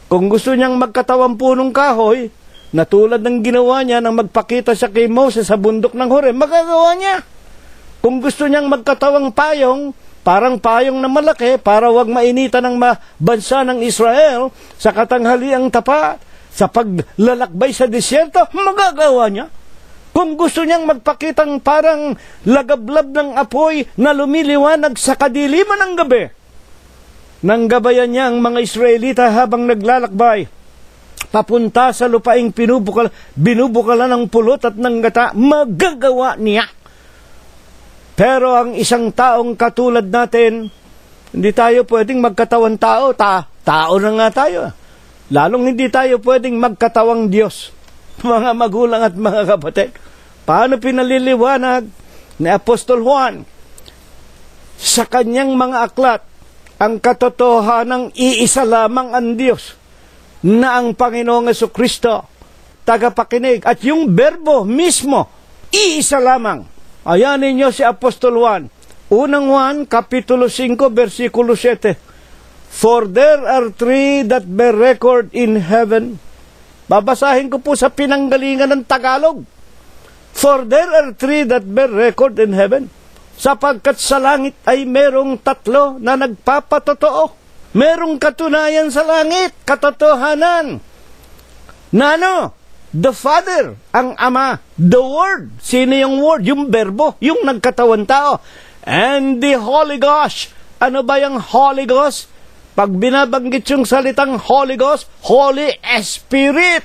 Kung gusto niyang magkatawang punong kahoy, na tulad ng ginawa niya nang magpakita siya kay Moses sa bundok ng Horeb, magagawa niya. Kung gusto niyang magkatawang payong, parang payong na malaki, para wag mainitan ng bansa ng Israel, sa katanghaliang tapat, sa paglalakbay sa disyerto, magagawa niya. Kung gusto niyang magpakitang parang lagablab ng apoy na lumiliwanag sa kadiliman ng gabi, nanggabayan niya ang mga Israelita habang naglalakbay papunta sa lupaing binubukalan ng pulot at ng gata, magagawa niya. Pero ang isang taong katulad natin, hindi tayo pwedeng magkatawan tao. Tao na nga tayo. Lalong hindi tayo pwedeng magkatawang Diyos. Mga magulang at mga kapatid, paano pinaliliwanag ni Apostol Juan sa kanyang mga aklat ang katotohanang iisa lamang ang Diyos, na ang Panginoong Jesucristo, tagapakinig, at yung berbo mismo, iisa lamang. Ayan ninyo si Apostol Juan. Unang Juan, Kapitulo 5, versikulo 7. For there are 3 that bear record in heaven. Babasahin ko po sa pinanggalingan ng Tagalog. For there are 3 that bear record in heaven. Sapagkat sa langit ay merong 3 na nagpapatotoo. Merong katunayan sa langit, katotohanan. Nano? The Father, ang Ama. The Word. Sino yung Word? Yung Berbo, yung nagkatawan tao. And the Holy Ghost. Ano ba yung Holy Ghost? Pag binabanggit yung salitang Holy Ghost, Holy Spirit.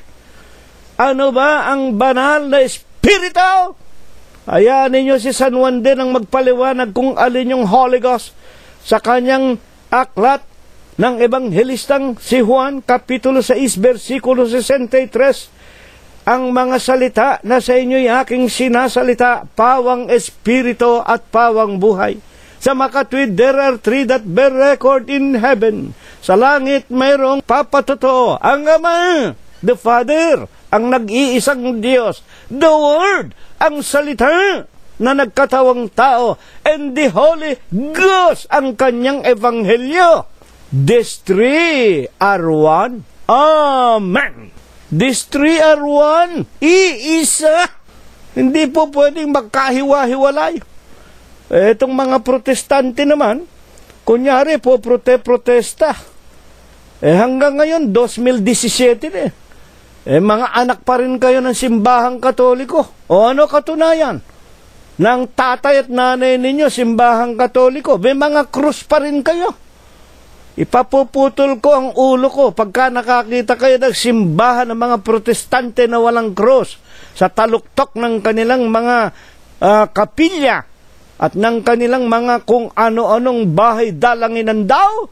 Ano ba ang banal na Espiritu? Hayaan ninyo si San Juan din ang magpaliwanag kung alin yung Holy Ghost sa kanyang aklat ng Ebanghelistang si Juan, Kapitulo 6, versikulo 63. Ang mga salita na sa inyo'y aking sinasalita, pawang espiritu at pawang buhay. Sa makatwid, there are 3 that bear record in heaven. Sa langit, mayroong papatotoo. Ang Ama, the Father, ang nag-iisang Diyos. The Word, ang salita na nagkatawang tao. And the Holy Ghost, ang kanyang ebanghelyo. These 3 are one. Amen. These 3 are one. Iisa. Hindi po pwedeng magkahiwa-hiwalay. Itong mga protestante naman, kunyari po protesta. Hanggang ngayon, 2017 mga anak pa rin kayo ng simbahang Katoliko. O ano katunayan? Ng tatay at nanay ninyo, simbahang Katoliko. May mga krus pa rin kayo. Ipapuputol ko ang ulo ko pagka nakakita kayo ng simbahan ng mga protestante na walang krus sa taluktok ng kanilang mga kapilya at ng kanilang mga kung ano-anong bahay dalanginan daw.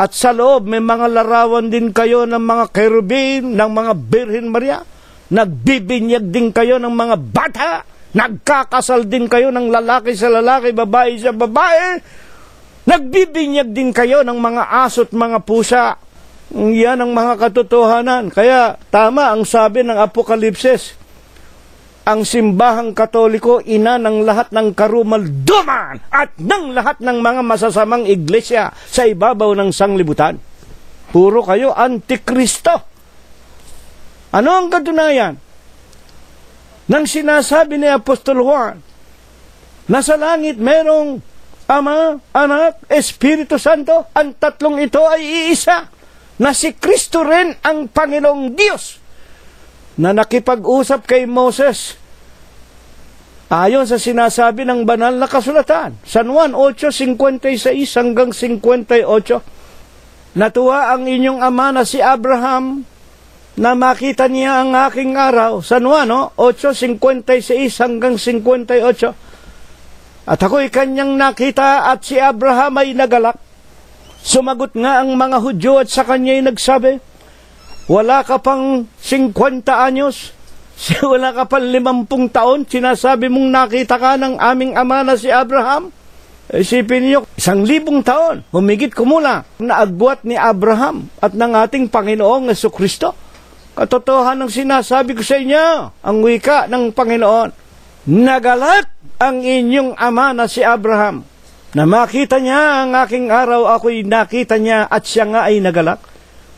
At sa loob, may mga larawan din kayo ng mga kerubin, ng mga Birhen Maria. Nagbibinyag din kayo ng mga bata. Nagkakasal din kayo ng lalaki sa lalaki, babae sa babae. Nagbibinyag din kayo ng mga aso't mga pusa. Yan ang mga katotohanan. Kaya tama ang sabi ng Apokalipsis. ang simbahang Katoliko, ina ng lahat ng karumalduman at ng lahat ng mga masasamang iglesia sa ibabaw ng sanglibutan. Puro kayo antikristo. Ano ang katunayan ng sinasabi ni Apostol Juan na sa langit merong Ama, Anak, Espiritu Santo, ang tatlong ito ay iisa, na si Kristo rin ang Panginoong Diyos na nakipag-usap kay Moses ayon sa sinasabi ng banal na kasulatan. San Juan 8:56 hanggang 58. Natuwa ang inyong ama na si Abraham na makita niya ang aking araw. San Juan 8:56 hanggang 58. At ako'y kanyang nakita at si Abraham ay nagalak. Sumagot nga ang mga Hudyo at sa kanya'y nagsabi, wala ka pang 50 anyos, wala ka pang 50 taon, sinasabi mong nakita ka ng aming ama na si Abraham? Isipin niyo, 1,000 taon, humigit kumula, na agbuat ni Abraham at ng ating Panginoong Jesucristo. Katotohanan ng sinasabi ko sa inyo, ang wika ng Panginoon, nagalak ang inyong ama na si Abraham, na makita niya ang aking araw, ako'y nakita niya at siya nga ay nagalak.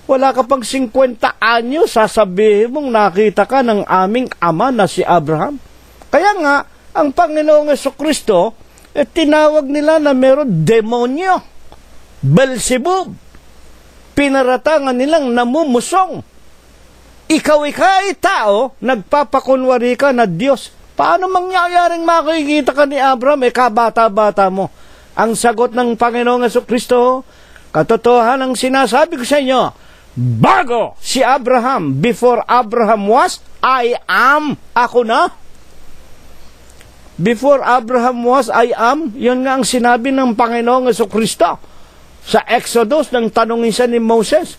Wala ka pang 50 anyo, sasabihin mong nakita ka ng aming ama na si Abraham. Kaya nga, ang Panginoong Jesucristo, tinawag nila na meron demonyo, Beelzebub. Pinaratangan nilang namumusong. Ikaw ay tao, nagpapakunwari ka na Diyos. Paano mangyayaring makikita ka ni Abraham, kabata-bata mo? Ang sagot ng Panginoong Jesucristo, katotohanan ang sinasabi ko sa inyo, bago si Abraham, before Abraham was, I am, ako na. Before Abraham was, I am, yun nga ang sinabi ng Panginoong Jesucristo. Sa Exodus, nang tanongin siya ni Moses,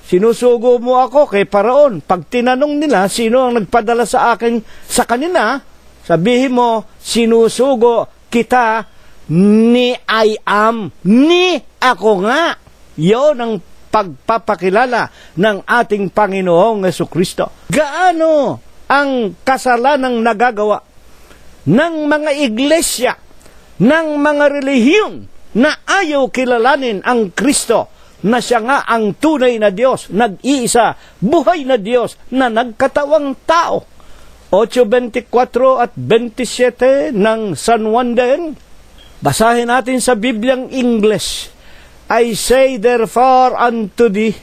sinusugo mo ako kay Paraon. Pag tinanong nila, sino ang nagpadala sa akin, sa kanila, sabihin mo, sinusugo kita ni I am, ni ako nga. Yun ang pagpapakilala ng ating Panginoong Jesucristo. Gaano ang kasalanang nagagawa ng mga iglesia, ng mga relihiyon na ayaw kilalanin ang Kristo, na siya nga ang tunay na Diyos, nag-iisa, buhay na Diyos, na nagkatawang tao. 8:24 at 27 ng San Juan din. Basahin natin sa Bibliang English. I say therefore unto thee,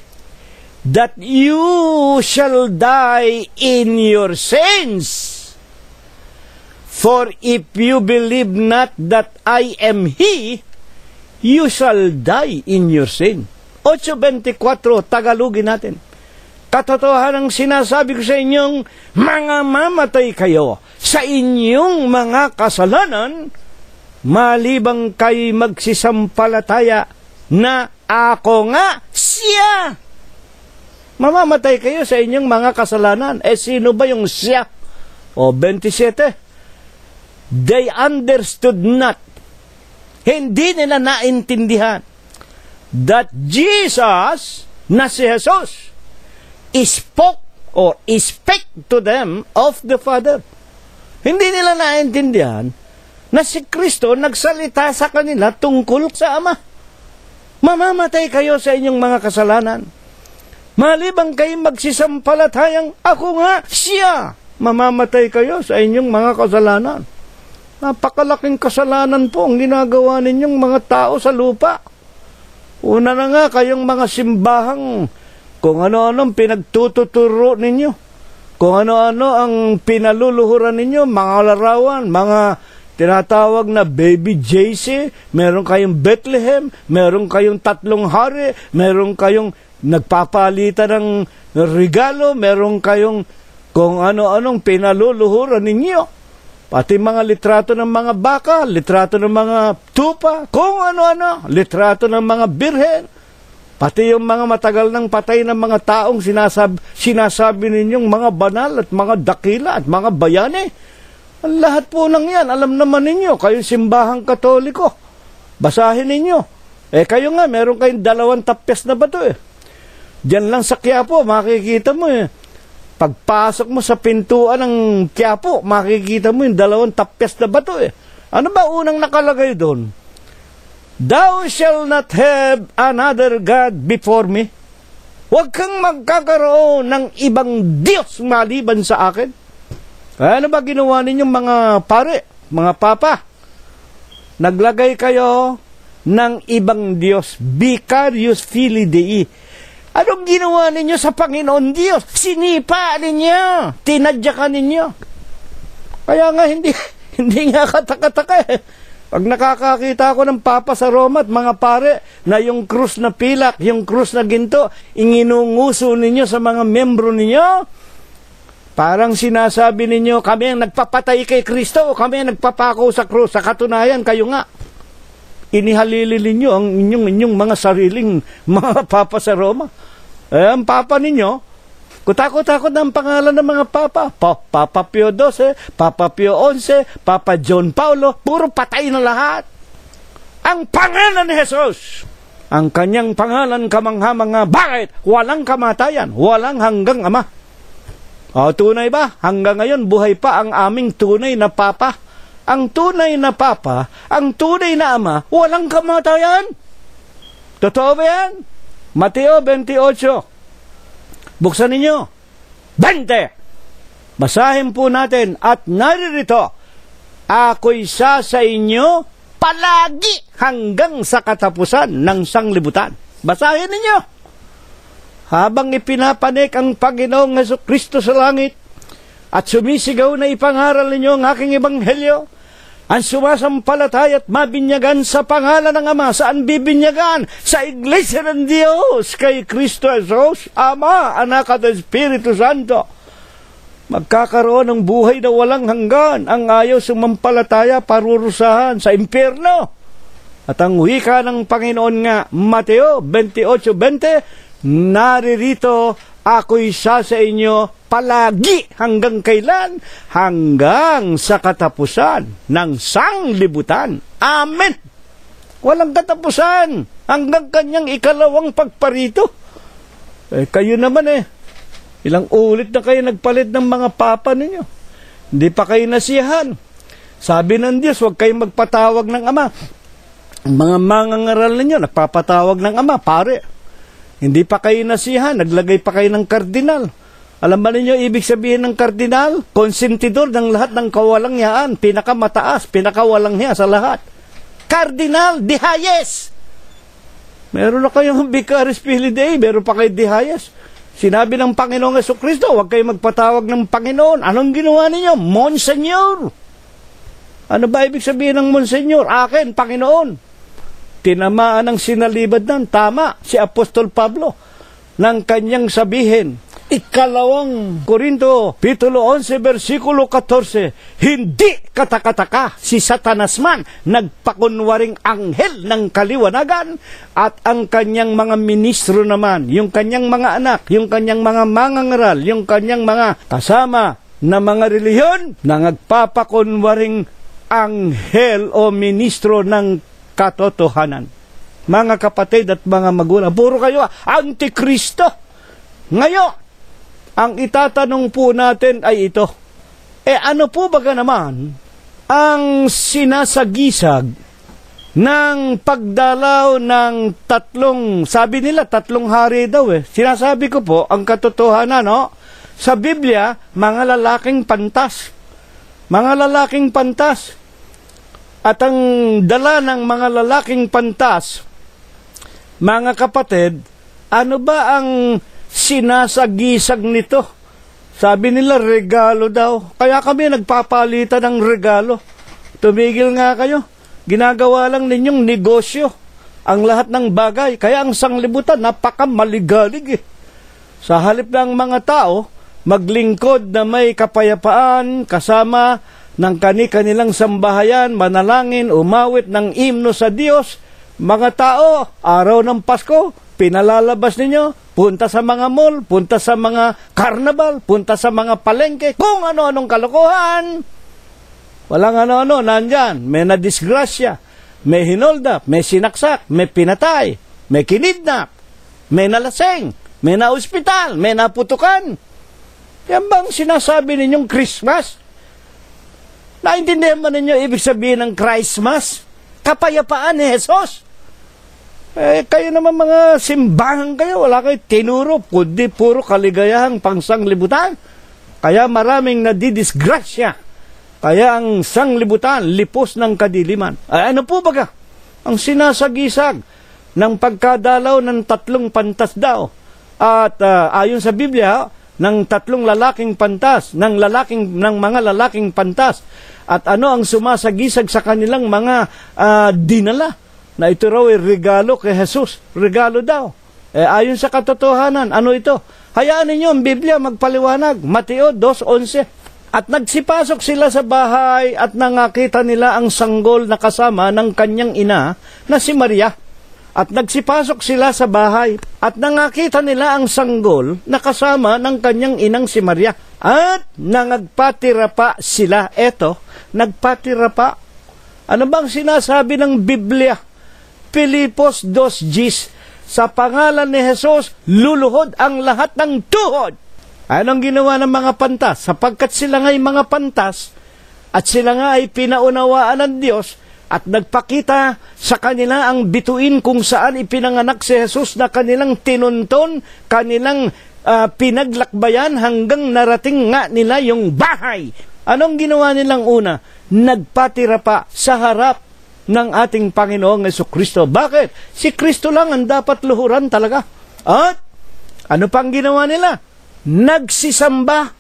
that you shall die in your sins. For if you believe not that I am He, you shall die in your sin. 8:24, Tagalogin natin. Katotohanan ang sinasabi ko sa inyong, mga mamatay kayo sa inyong mga kasalanan, malibang kayo magsisampalataya na ako nga siya. Mamamatay kayo sa inyong mga kasalanan. Sino ba yung siya? 27. They understood not. Hindi nila naintindihan that Jesus, na si Jesus, spoke or spake to them of the Father. Hindi nila naintindihan na si Kristo nagsalita sa kanila tungkol sa Ama. Mamamatay kayo sa inyong mga kasalanan. Malibang kayo magsisampalatayang ako nga siya, mamamatay kayo sa inyong mga kasalanan. Napakalaking kasalanan po ang ginagawa ninyong mga tao sa lupa. Una na nga kayong mga simbahang kung ano-anong pinagtututuro ninyo, kung ano-ano ang pinaluluhuran ninyo, mga larawan, mga tinatawag na baby JC, meron kayong Bethlehem, meron kayong 3 hari, meron kayong nagpapalitan ng regalo, meron kayong kung ano-anong pinaluluhuran ninyo. Pati mga litrato ng mga baka, litrato ng mga tupa, kung ano-ano, litrato ng mga birhen, pati yung mga matagal ng patay ng mga taong sinasabi ninyong mga banal at mga dakila at mga bayani. Ang lahat po ng yan, alam naman ninyo, kayong simbahang Katoliko. Basahin ninyo. Kayo nga, meron kayong 2 tapyas na bato . Diyan lang sa Quiapo, makikita mo . Pagpasok mo sa pintuan ng Quiapo, makikita mo yung 2 tapyas na bato eh. Ano ba unang nakalagay doon? Thou shall not have another God before me. Huwag kang magkakaroon ng ibang Diyos maliban sa akin. Ano ba ginawa ninyong mga pare, mga papa? Naglagay kayo ng ibang Diyos, Vicarius Filii Dei. Anong ginawa ninyo sa Panginoon Diyos? Sinipa ninyo, tinadyakan ninyo. Kaya nga hindi nga kataka-taka eh. Pag nakakakita ako ng papa sa Roma at mga pare na yung krus na pilak, yung krus na ginto, inginunguso ninyo sa mga membro ninyo, parang sinasabi ninyo, kami ang nagpapatay kay Kristo, kami ang nagpapako sa krus. Sa katunayan, kayo nga, inihalili ninyo ang inyong mga sariling mga papa sa Roma. Ang papa ninyo, kutakot-takot ng pangalan ng mga papa. Papa Pio XII, Papa Pio XI, Papa John Paulo, puro patay na lahat. Ang pangalan ni Jesus, ang kanyang pangalan kamangha-mangha. Bakit? Walang kamatayan, walang hanggang ama. O, tunay ba? Hanggang ngayon, buhay pa ang aming tunay na papa. Ang tunay na papa, ang tunay na ama, walang kamatayan. Totoo ba yan? Mateo 28. Buksan ninyo. 20. Basahin po natin. At naririto, ako'y sa inyo palagi hanggang sa katapusan ng sanglibutan. Basahin ninyo. Habang ipinapanik ang Panginoong Jesucristo sa langit at sumisigaw na ipangaral ninyo ang aking ebanghelyo, ang sumasampalataya at mabinyagan sa pangalan ng Ama. Saan bibinyagan? Sa Iglesia ng Diyos, kay Kristo Jesus, Ama, Anak at Espiritu Santo. Magkakaroon ng buhay na walang hanggan. Ang ayaw sumampalataya, parurusahan sa impyerno. At ang wika ng Panginoon nga, Mateo 28:20, naririto, ako'y sa inyo palagi hanggang kailan? Hanggang sa katapusan ng sanglibutan. Amen! Walang katapusan hanggang kanyang ikalawang pagparito. Kayo naman ilang ulit na kayo nagpalit ng mga papa ninyo. Hindi pa kayo nasiyahan. Sabi ng Diyos, huwag kayong magpatawag ng Ama. Ang mga mangangaral ninyo, nagpapatawag ng Ama, pare. Hindi pa kayo nasiyahan, naglagay pa kayo ng kardinal. Alam ba ninyo ibig sabihin ng kardinal? Konsentidor ng lahat ng kawalangyaan, pinakamataas, pinakawalang hiya sa lahat. Kardinal, the highest. Meron na kayong Vicarius Filii Dei, meron pa kayo the highest. Sinabi ng Panginoong Jesucristo, huwag kayo magpatawag ng Panginoon. Anong ginawa ninyo? Monsignor. Ano ba ibig sabihin ng Monsignor? Akin, Panginoon. Tinamaan ng sinalibad ng tama si Apostol Pablo ng kanyang sabihin. 2 Korinto, Kapitulo 11, versikulo 14, hindi katakataka si Satanas man nagpakunwaring anghel ng kaliwanagan at ang kanyang mga ministro naman, yung kanyang mga anak, yung kanyang mga mangangaral, yung kanyang mga kasama na mga relihiyon na nagpapakunwaring anghel o ministro ng katotohanan. Mga kapatid at mga magulang, puro kayo Antikristo. Ngayon, ang itatanong po natin ay ito. Ano po baga naman ang sinasagisag ng pagdalaw ng sabi nila 3 hari daw Sinasabi ko po, ang katotohanan, sa Biblia, mga lalaking pantas. Mga lalaking pantas. At ang dala ng mga lalaking pantas, mga kapatid, ano ba ang sinasagisag nito? Sabi nila, regalo daw. Kaya kami nagpapalitan ng regalo. Tumigil nga kayo. Ginagawa lang ninyong negosyo ang lahat ng bagay. Kaya ang sanglibutan, napakamaligalig Sa halip ng mga tao, maglingkod na may kapayapaan, kasama ng kani-kanilang sambahayan, manalangin, umawit ng himno sa Diyos. Mga tao, araw ng Pasko, pinalalabas ninyo, punta sa mga mall, punta sa mga carnival, punta sa mga palengke, kung ano-anong kalokohan. Walang ano-ano, nandyan. May nadisgrasya, may hinoldap, may sinaksak, may pinatay, may kinidnap, may nalaseng, may naospital, may naputukan. Yan bang sinasabi ninyong Christmas? Naintindihan mo ninyo ibig sabihin ng Christmas? Kapayapaan ni Jesus. Kayo naman mga simbahan kayo, wala kayo tinuro, kundi puro kaligayahang pangsanglibutan. Kaya maraming nadidisgrasya. Kaya ang sanglibutan, lipos ng kadiliman. Ano po baga? Ang sinasagisag ng pagkadalaw ng 3 pantas daw. At ayon sa Biblia, ng 3 lalaking pantas, ng mga lalaking pantas. At ano ang sumasagisag sa kanilang mga dinala? Na ito raw ay regalo kay Jesus. Regalo daw. Ayon sa katotohanan, ano ito? Hayaan ninyo ang Biblia magpaliwanag. Mateo 2:11. At nagsipasok sila sa bahay at nangakita nila ang sanggol na kasama ng kanyang ina na si Maria. At nagsipasok sila sa bahay at nangakita nila ang sanggol na kasama ng kanyang inang si Maria. At nagpatira pa sila. Eto, nagpatira pa. Ano bang sinasabi ng Biblia? Filipos 2:10, sa pangalan ni Jesus, luluhod ang lahat ng tuhod. Anong ginawa ng mga pantas? Sapagkat sila nga'y mga pantas at sila nga ay pinaunawaan ng Diyos at nagpakita sa kanila ang bituin kung saan ipinanganak si Jesus na kanilang tinunton, kanilang pinaglakbayan hanggang narating nga nila yung bahay. Anong ginawa nilang una? Nagpatira pa sa harap ng ating Panginoong Jesucristo. Bakit? Si Kristo lang ang dapat luhuran talaga. At ano pang ginawa nila? Nagsisamba.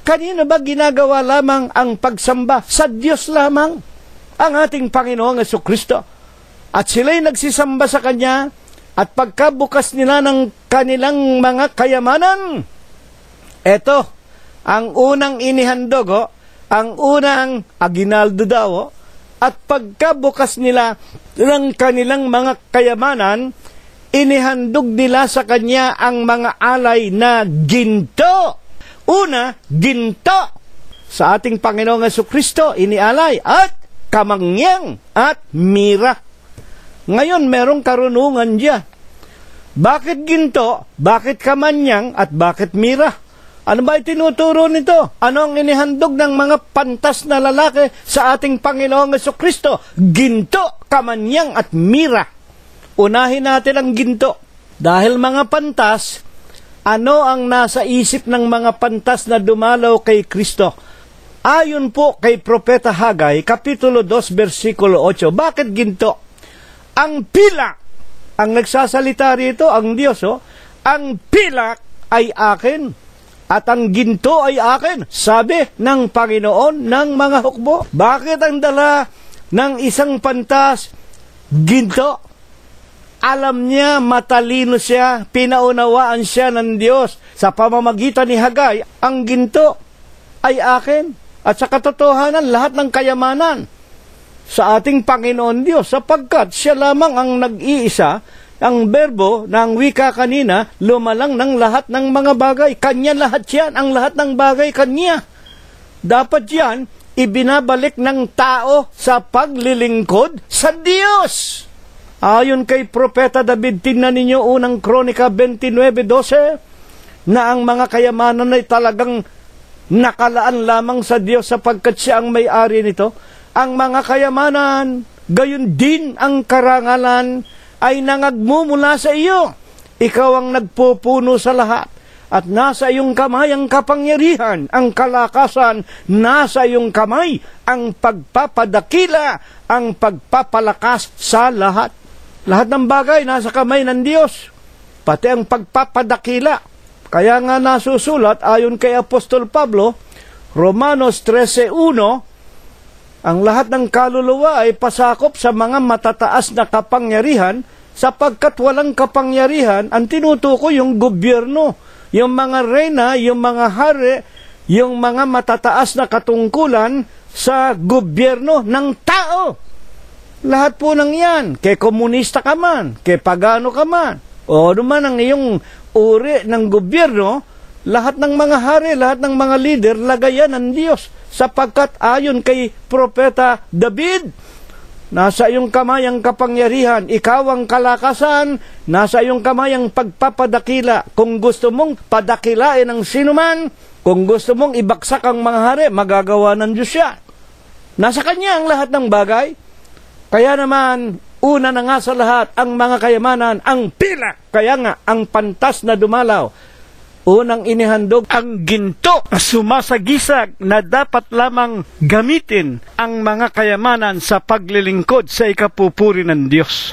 Kanino ba ginagawa lamang ang pagsamba? Sa Diyos lamang ang ating Panginoong Jesucristo. At sila'y nagsisamba sa Kanya at pagkabukas nila ng kanilang mga kayamanan, eto, ang unang inihandog, ang unang aginaldo daw, at pagkabukas nila ng kanilang mga kayamanan, inihandog nila sa Kanya ang mga alay na ginto. Una, ginto. Sa ating Panginoong Jesucristo, inialay at kamangyang at mira. Ngayon, merong karunungan diyan. Bakit ginto? Bakit kamanyang? At bakit mira? Ano ba itinuturo nito? Ano ang inihandog ng mga pantas na lalaki sa ating Panginoong Jesucristo? Ginto, kamanyang at mira. Unahin natin ang ginto. Dahil mga pantas, ano ang nasa isip ng mga pantas na dumalaw kay Kristo? Ayon po kay Propeta Hagay, Kapitulo 2, versikulo 8. Bakit ginto? Ang pilak, ang nagsasalita rito, ang Diyos, ang pilak ay akin. At ang ginto ay akin, sabi ng Panginoon ng mga hukbo. Bakit ang dala ng isang pantas? Ginto. Alam niya, matalino siya, pinaunawaan siya ng Diyos. Sa pamamagitan ni Hagay, ang ginto ay akin. At sa katotohanan, lahat ng kayamanan sa ating Panginoon Diyos, sapagkat siya lamang ang nag-iisa. Ang berbo ng wika kanina, lumalang ng lahat ng mga bagay. Kanya lahat yan, ang lahat ng bagay kanya. Dapat yan, ibinabalik ng tao sa paglilingkod sa Diyos. Ayon kay Propeta David, tingnan ninyo unang Kronika 29:12, na ang mga kayamanan ay talagang nakalaan lamang sa Diyos sapagkat siya ang may-ari nito. Ang mga kayamanan, gayon din ang karangalan, ay nangagmumula sa iyo. Ikaw ang nagpupuno sa lahat. At nasa iyong kamay ang kapangyarihan, ang kalakasan, nasa iyong kamay ang pagpapadakila, ang pagpapalakas sa lahat. Lahat ng bagay nasa kamay ng Diyos, pati ang pagpapadakila. Kaya nga nasusulat, ayon kay Apostol Pablo, Romanos 13:1, ang lahat ng kaluluwa ay pasakop sa mga matataas na kapangyarihan, sapagkat walang kapangyarihan ang tinutukoy yung gobyerno, yung mga reyna, yung mga hari, yung mga matataas na katungkulan sa gobyerno ng tao. Lahat po ng yan, kay komunista ka man, kay pagano ka man, o naman ang iyong uri ng gobyerno, lahat ng mga hari, lahat ng mga leader, lagayan ng Diyos. Sapagkat ayon kay Propeta David, nasa iyong kamay ang kapangyarihan. Ikaw ang kalakasan, nasa iyong kamay ang pagpapadakila. Kung gusto mong padakilain ang sinuman, kung gusto mong ibaksak ang mga hari, magagawa ng Diyos siya. Nasa Kanya ang lahat ng bagay. Kaya naman, una na nga sa lahat, ang mga kayamanan, ang pilak. Kaya nga, ang pantas na dumalaw. Unang inihandog ang ginto na sumasagisag na dapat lamang gamitin ang mga kayamanan sa paglilingkod sa ikapupuri ng Diyos.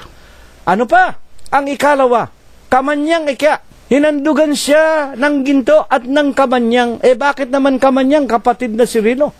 Ano pa? Ang ikalawa, kamanyang ikya. Hinandugan siya ng ginto at ng kamanyang. Bakit naman kamanyang, kapatid na si Rino?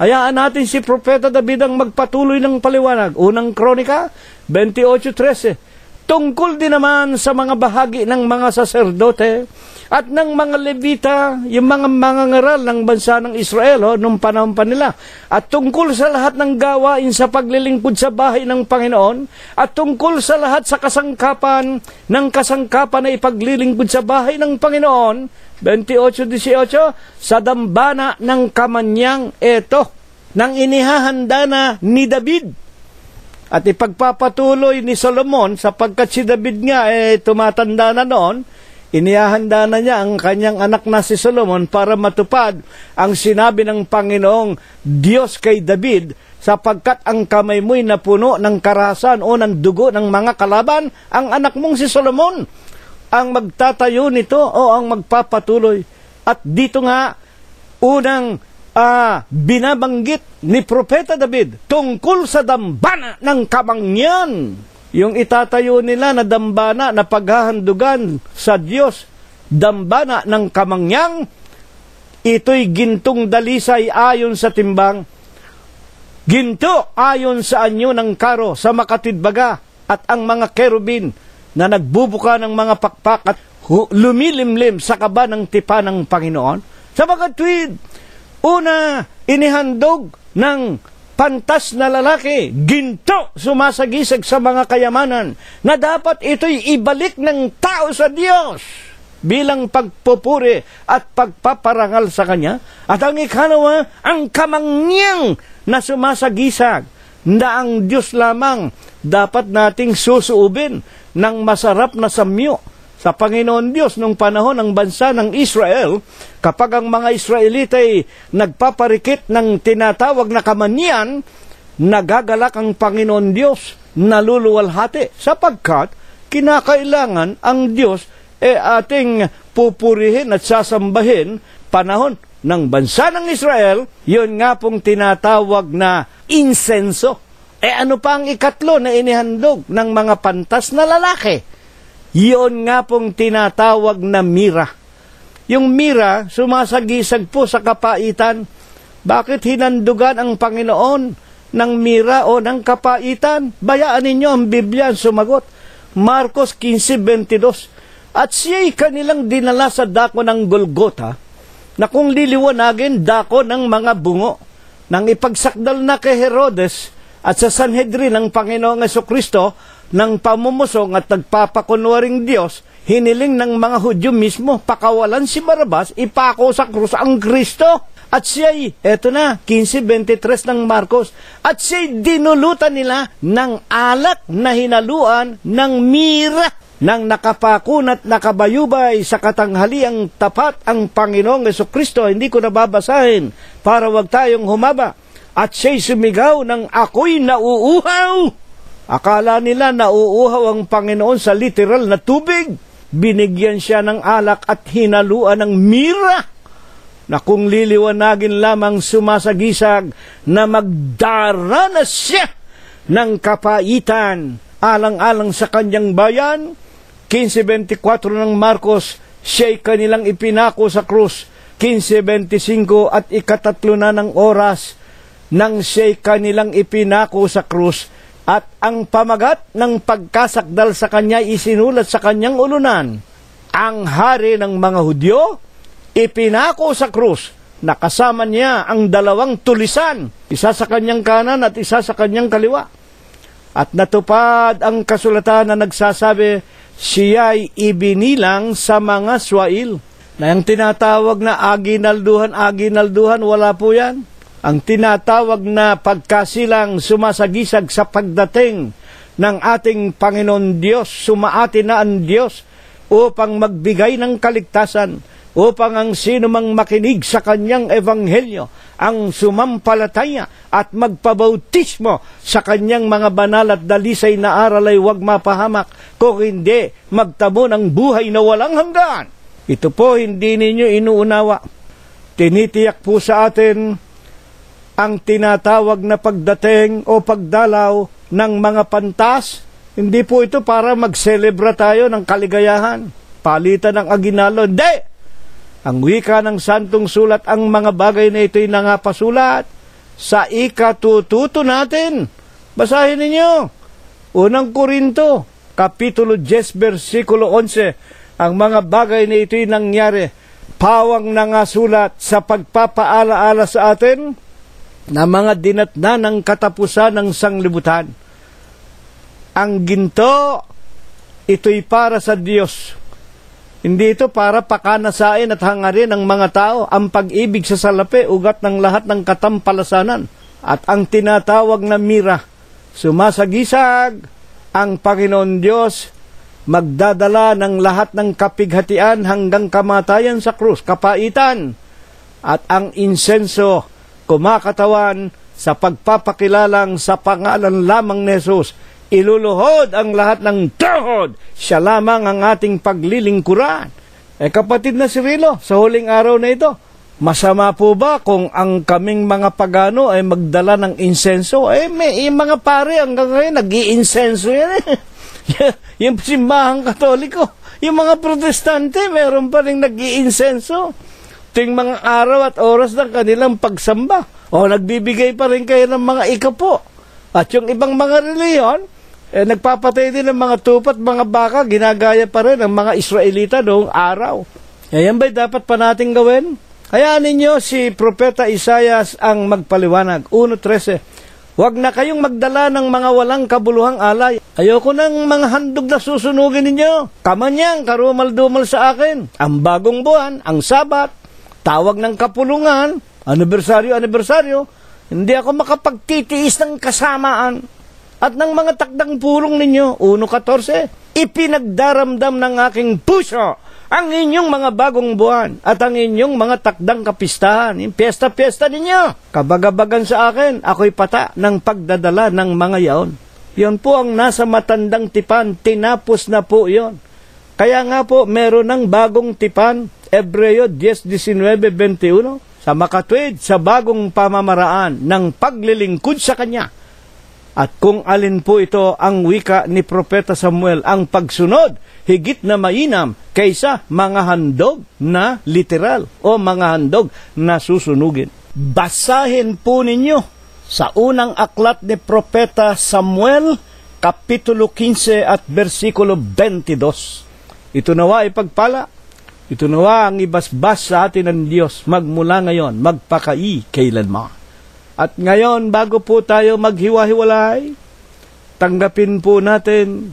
Hayaan natin si Propeta David ang magpatuloy ng paliwanag. Unang Kronika, 28:13. Tungkol din naman sa mga bahagi ng mga saserdote at ng mga Levita, yung mga mangangaral ng bansa ng Israel nung panahon pa nila. At tungkol sa lahat ng gawain sa paglilingkod sa bahay ng Panginoon, at tungkol sa lahat sa kasangkapan na ipaglilingkod sa bahay ng Panginoon, 28:18, sa dambana ng kamanyang ito, nang inihahanda na ni David. At ipagpapatuloy ni Solomon, sapagkat si David nga tumatanda na noon, inihahanda na niya ang kanyang anak na si Solomon para matupad ang sinabi ng Panginoong Diyos kay David, sapagkat ang kamay mo'y napuno ng karahasan o ng dugo ng mga kalaban, ang anak mong si Solomon ang magtatayo nito o ang magpapatuloy. At dito nga, unang binabanggit ni Propeta David tungkol sa dambana ng kamangyan. Yung itatayo nila na dambana na paghahandugan sa Diyos, dambana ng kamangyang, ito'y gintong dalisay ayon sa timbang, ginto ayon sa anyo ng karo sa makatidbaga, at ang mga kerubin na nagbubuka ng mga pakpak at lumilimlim sa kaba ng tipa ng Panginoon. Sa mga tweed, una, inihandog ng pantas na lalaki, ginto, sumasagisag sa mga kayamanan, na dapat ito'y ibalik ng tao sa Diyos bilang pagpupuri at pagpaparangal sa Kanya. At ang ikalawa, ang kamangyang na sumasagisag, na ang Diyos lamang dapat nating susuubin ng masarap na samyo. Sa Panginoon Diyos nung panahon ng bansa ng Israel, kapag ang mga Israelita ay nagpaparikit ng tinatawag na kamanyan, nagagalak ang Panginoon Diyos, naluluwalhati, sapagkat kinakailangan ang Diyos ating pupurihin at sasambahin panahon ng bansa ng Israel. Yun nga pong tinatawag na insenso. Ano pa ang ikatlo na inihandog ng mga pantas na lalaki? Iyon nga pong tinatawag na mira. Yung mira, sumasagisag po sa kapaitan. Bakit hinandugan ang Panginoon ng mira o ng kapaitan? Bayaan ninyo ang Biblia ang sumagot. Marcos 15:22. At siya'y kanilang dinala sa dako ng Golgota, na kung liliwanagin, dako ng mga bungo. Nang ipagsakdal na kay Herodes at sa Sanhedrin ng Panginoong Jesucristo, ng pamumusong at nagpapakunwaring Diyos, hiniling ng mga Hudyo mismo, pakawalan si Barabas, ipako sa krus ang Kristo. At siya'y, eto na, 15:23 ng Marcos, at siya'y dinulutan nila ng alak na hinaluan ng mira, nang nakapakunat nakabayubay sa katanghaliang tapat ang Panginoong Jesucristo. Hindi ko nababasahin para wag tayong humaba. At siya'y sumigaw ng ako'y nauuhaw. Akala nila nauuhaw ang Panginoon sa literal na tubig. Binigyan siya ng alak at hinaluan ng mira, na kung liliwanagin lamang sumasagisag na magdaranas siya ng kapaitan alang-alang sa kanyang bayan. 15:24 ng Marcos, siya'y kanilang ipinako sa krus. 15:25 at ikatatlo na ng oras nang siya'y kanilang ipinako sa krus, at ang pamagat ng pagkasakdal sa kanya isinulat sa kanyang ulunan. Ang hari ng mga Hudyo, ipinako sa krus, nakasama niya ang dalawang tulisan, isa sa kanyang kanan at isa sa kanyang kaliwa. At natupad ang kasulatan na nagsasabi, siya'y ibinilang sa mga swail. Na yung tinatawag na aginalduhan, wala po yan. ang tinatawag na pagkasilang sumasagisag sa pagdating ng ating Panginoon Diyos. Sumaati na ang Diyos upang magbigay ng kaligtasan, upang ang sino mang makinig sa kanyang ebanghelyo, ang sumampalataya at magpabautismo sa kanyang mga banal at dalisay na aral ay huwag mapahamak, kung hindi magtamo ng buhay na walang hanggan. Ito po hindi ninyo inuunawa. Tinitiyak po sa atin ang tinatawag na pagdating o pagdalaw ng mga pantas. Hindi po ito para magselebra tayo ng kaligayahan, palitan ng aginaldo. Hindi! Ang wika ng Santong Sulat, ang mga bagay na ito'y nangapasulat sa ikatututo natin. Basahin ninyo. Unang Korinto, Kapitulo 10, versikulo 11. Ang mga bagay na ito'y nangyari, pawang nangasulat sa pagpapaalaala sa atin na mga dinatna ng katapusan ng sanglibutan. Ang ginto, ito'y para sa Diyos. Hindi ito para pakanasain at hangarin ng mga tao. Ang pag-ibig sa salapi, ugat ng lahat ng katampalasanan. At ang tinatawag na mira, sumasagisag ang Panginoon Diyos, magdadala ng lahat ng kapighatian hanggang kamatayan sa krus, kapaitan. At ang insenso, kumakatawan sa pagpapakilalang sa pangalan lamang ni Jesus. Iluluhod ang lahat ng tuhod. Siya lamang ang ating paglilingkuran. Kapatid na Cirilo, sa huling araw na ito, masama po ba kung ang kaming mga pagano ay magdala ng insenso? May mga pare hanggang ngayon nag-i-insenso yan . Yung simbahang Katoliko, yung mga Protestante, meron pa rin nag-i-insenso. Ting mga araw at oras ng kanilang pagsamba. Nagbibigay pa rin kayo ng mga ikapo. At yung ibang mga reliyon, nagpapatay din ng mga tupat, mga baka, ginagaya pa rin ang mga Israelita noong araw. Yan ba'y dapat pa natin gawin? Hayaan ninyo si Propeta Isaias ang magpaliwanag. 1:13. Huwag na kayong magdala ng mga walang kabuluhang alay. Ayoko ng mga handog na susunugin ninyo. Kamanyang karumal-dumal sa akin. Ang bagong buwan, ang Sabat, tawag ng kapulungan, anibersaryo. Hindi ako makapagtitiis ng kasamaan at ng mga takdang pulong ninyo. 1:14. Ipinagdaramdam ng aking puso ang inyong mga bagong buwan at ang inyong mga takdang kapistahan. Yung piyesta-piyesta ninyo. Kabagabagan sa akin, ako'y pata ng pagdadala ng mga yaon. Yon po ang nasa matandang tipan. Tinapos na po yon. Kaya nga po, meron ng bagong tipan. Hebreo 10:19-21. Sa makatwid sa bagong pamamaraan ng paglilingkod sa Kanya. At kung alin po ito ang wika ni Propeta Samuel, ang pagsunod, higit na mainam kaysa mga handog na literal o mga handog na susunugin. Basahin po ninyo sa unang aklat ni Propeta Samuel, Kapitulo 15 at versikulo 22. Ito nawa ipagpala. Ito nawa ang ibasbas sa atin ng Diyos magmula ngayon, magpakai kailanman. At ngayon, bago po tayo maghiwa-hiwalay, tanggapin po natin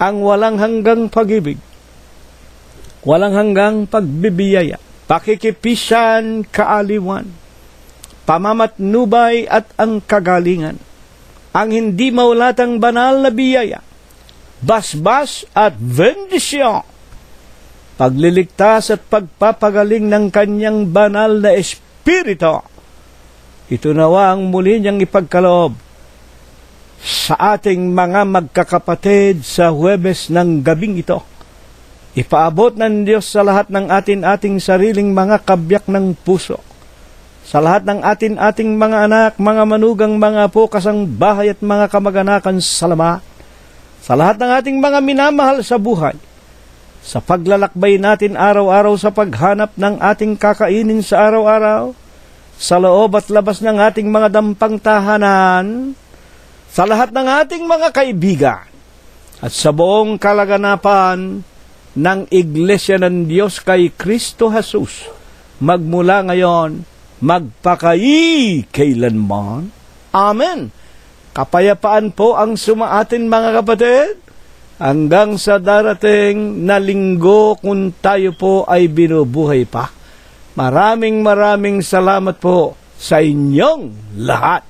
ang walang hanggang pag-ibig, walang hanggang pagbibiyaya, pakikipisan, kaaliwan, pamamatnubay at ang kagalingan, ang hindi maulatang banal na biyaya, basbas at bendisyon, pagliligtas at pagpapagaling ng kanyang banal na espiritu. Ito nawa ang muli niyang ipagkaloob sa ating mga magkakapatid sa Huwebes ng gabing ito. Ipaabot ng Diyos sa lahat ng ating sariling mga kabyak ng puso, sa lahat ng ating mga anak, mga manugang, mga apo, kasangbahay at mga kamag-anakan sa lamat, sa lahat ng ating mga minamahal sa buhay, sa paglalakbay natin araw-araw sa paghanap ng ating kakainin sa araw-araw, sa loob at labas ng ating mga dampang tahanan, sa lahat ng ating mga kaibigan, at sa buong kalaganapan ng Iglesia ng Diyos kay Kristo Jesus, magmula ngayon, magpakai kailanman. Amen. Kapayapaan po ang sumaatin mga kapatid, hanggang sa darating na linggo kung tayo po ay binubuhay pa. Maraming salamat po sa inyong lahat.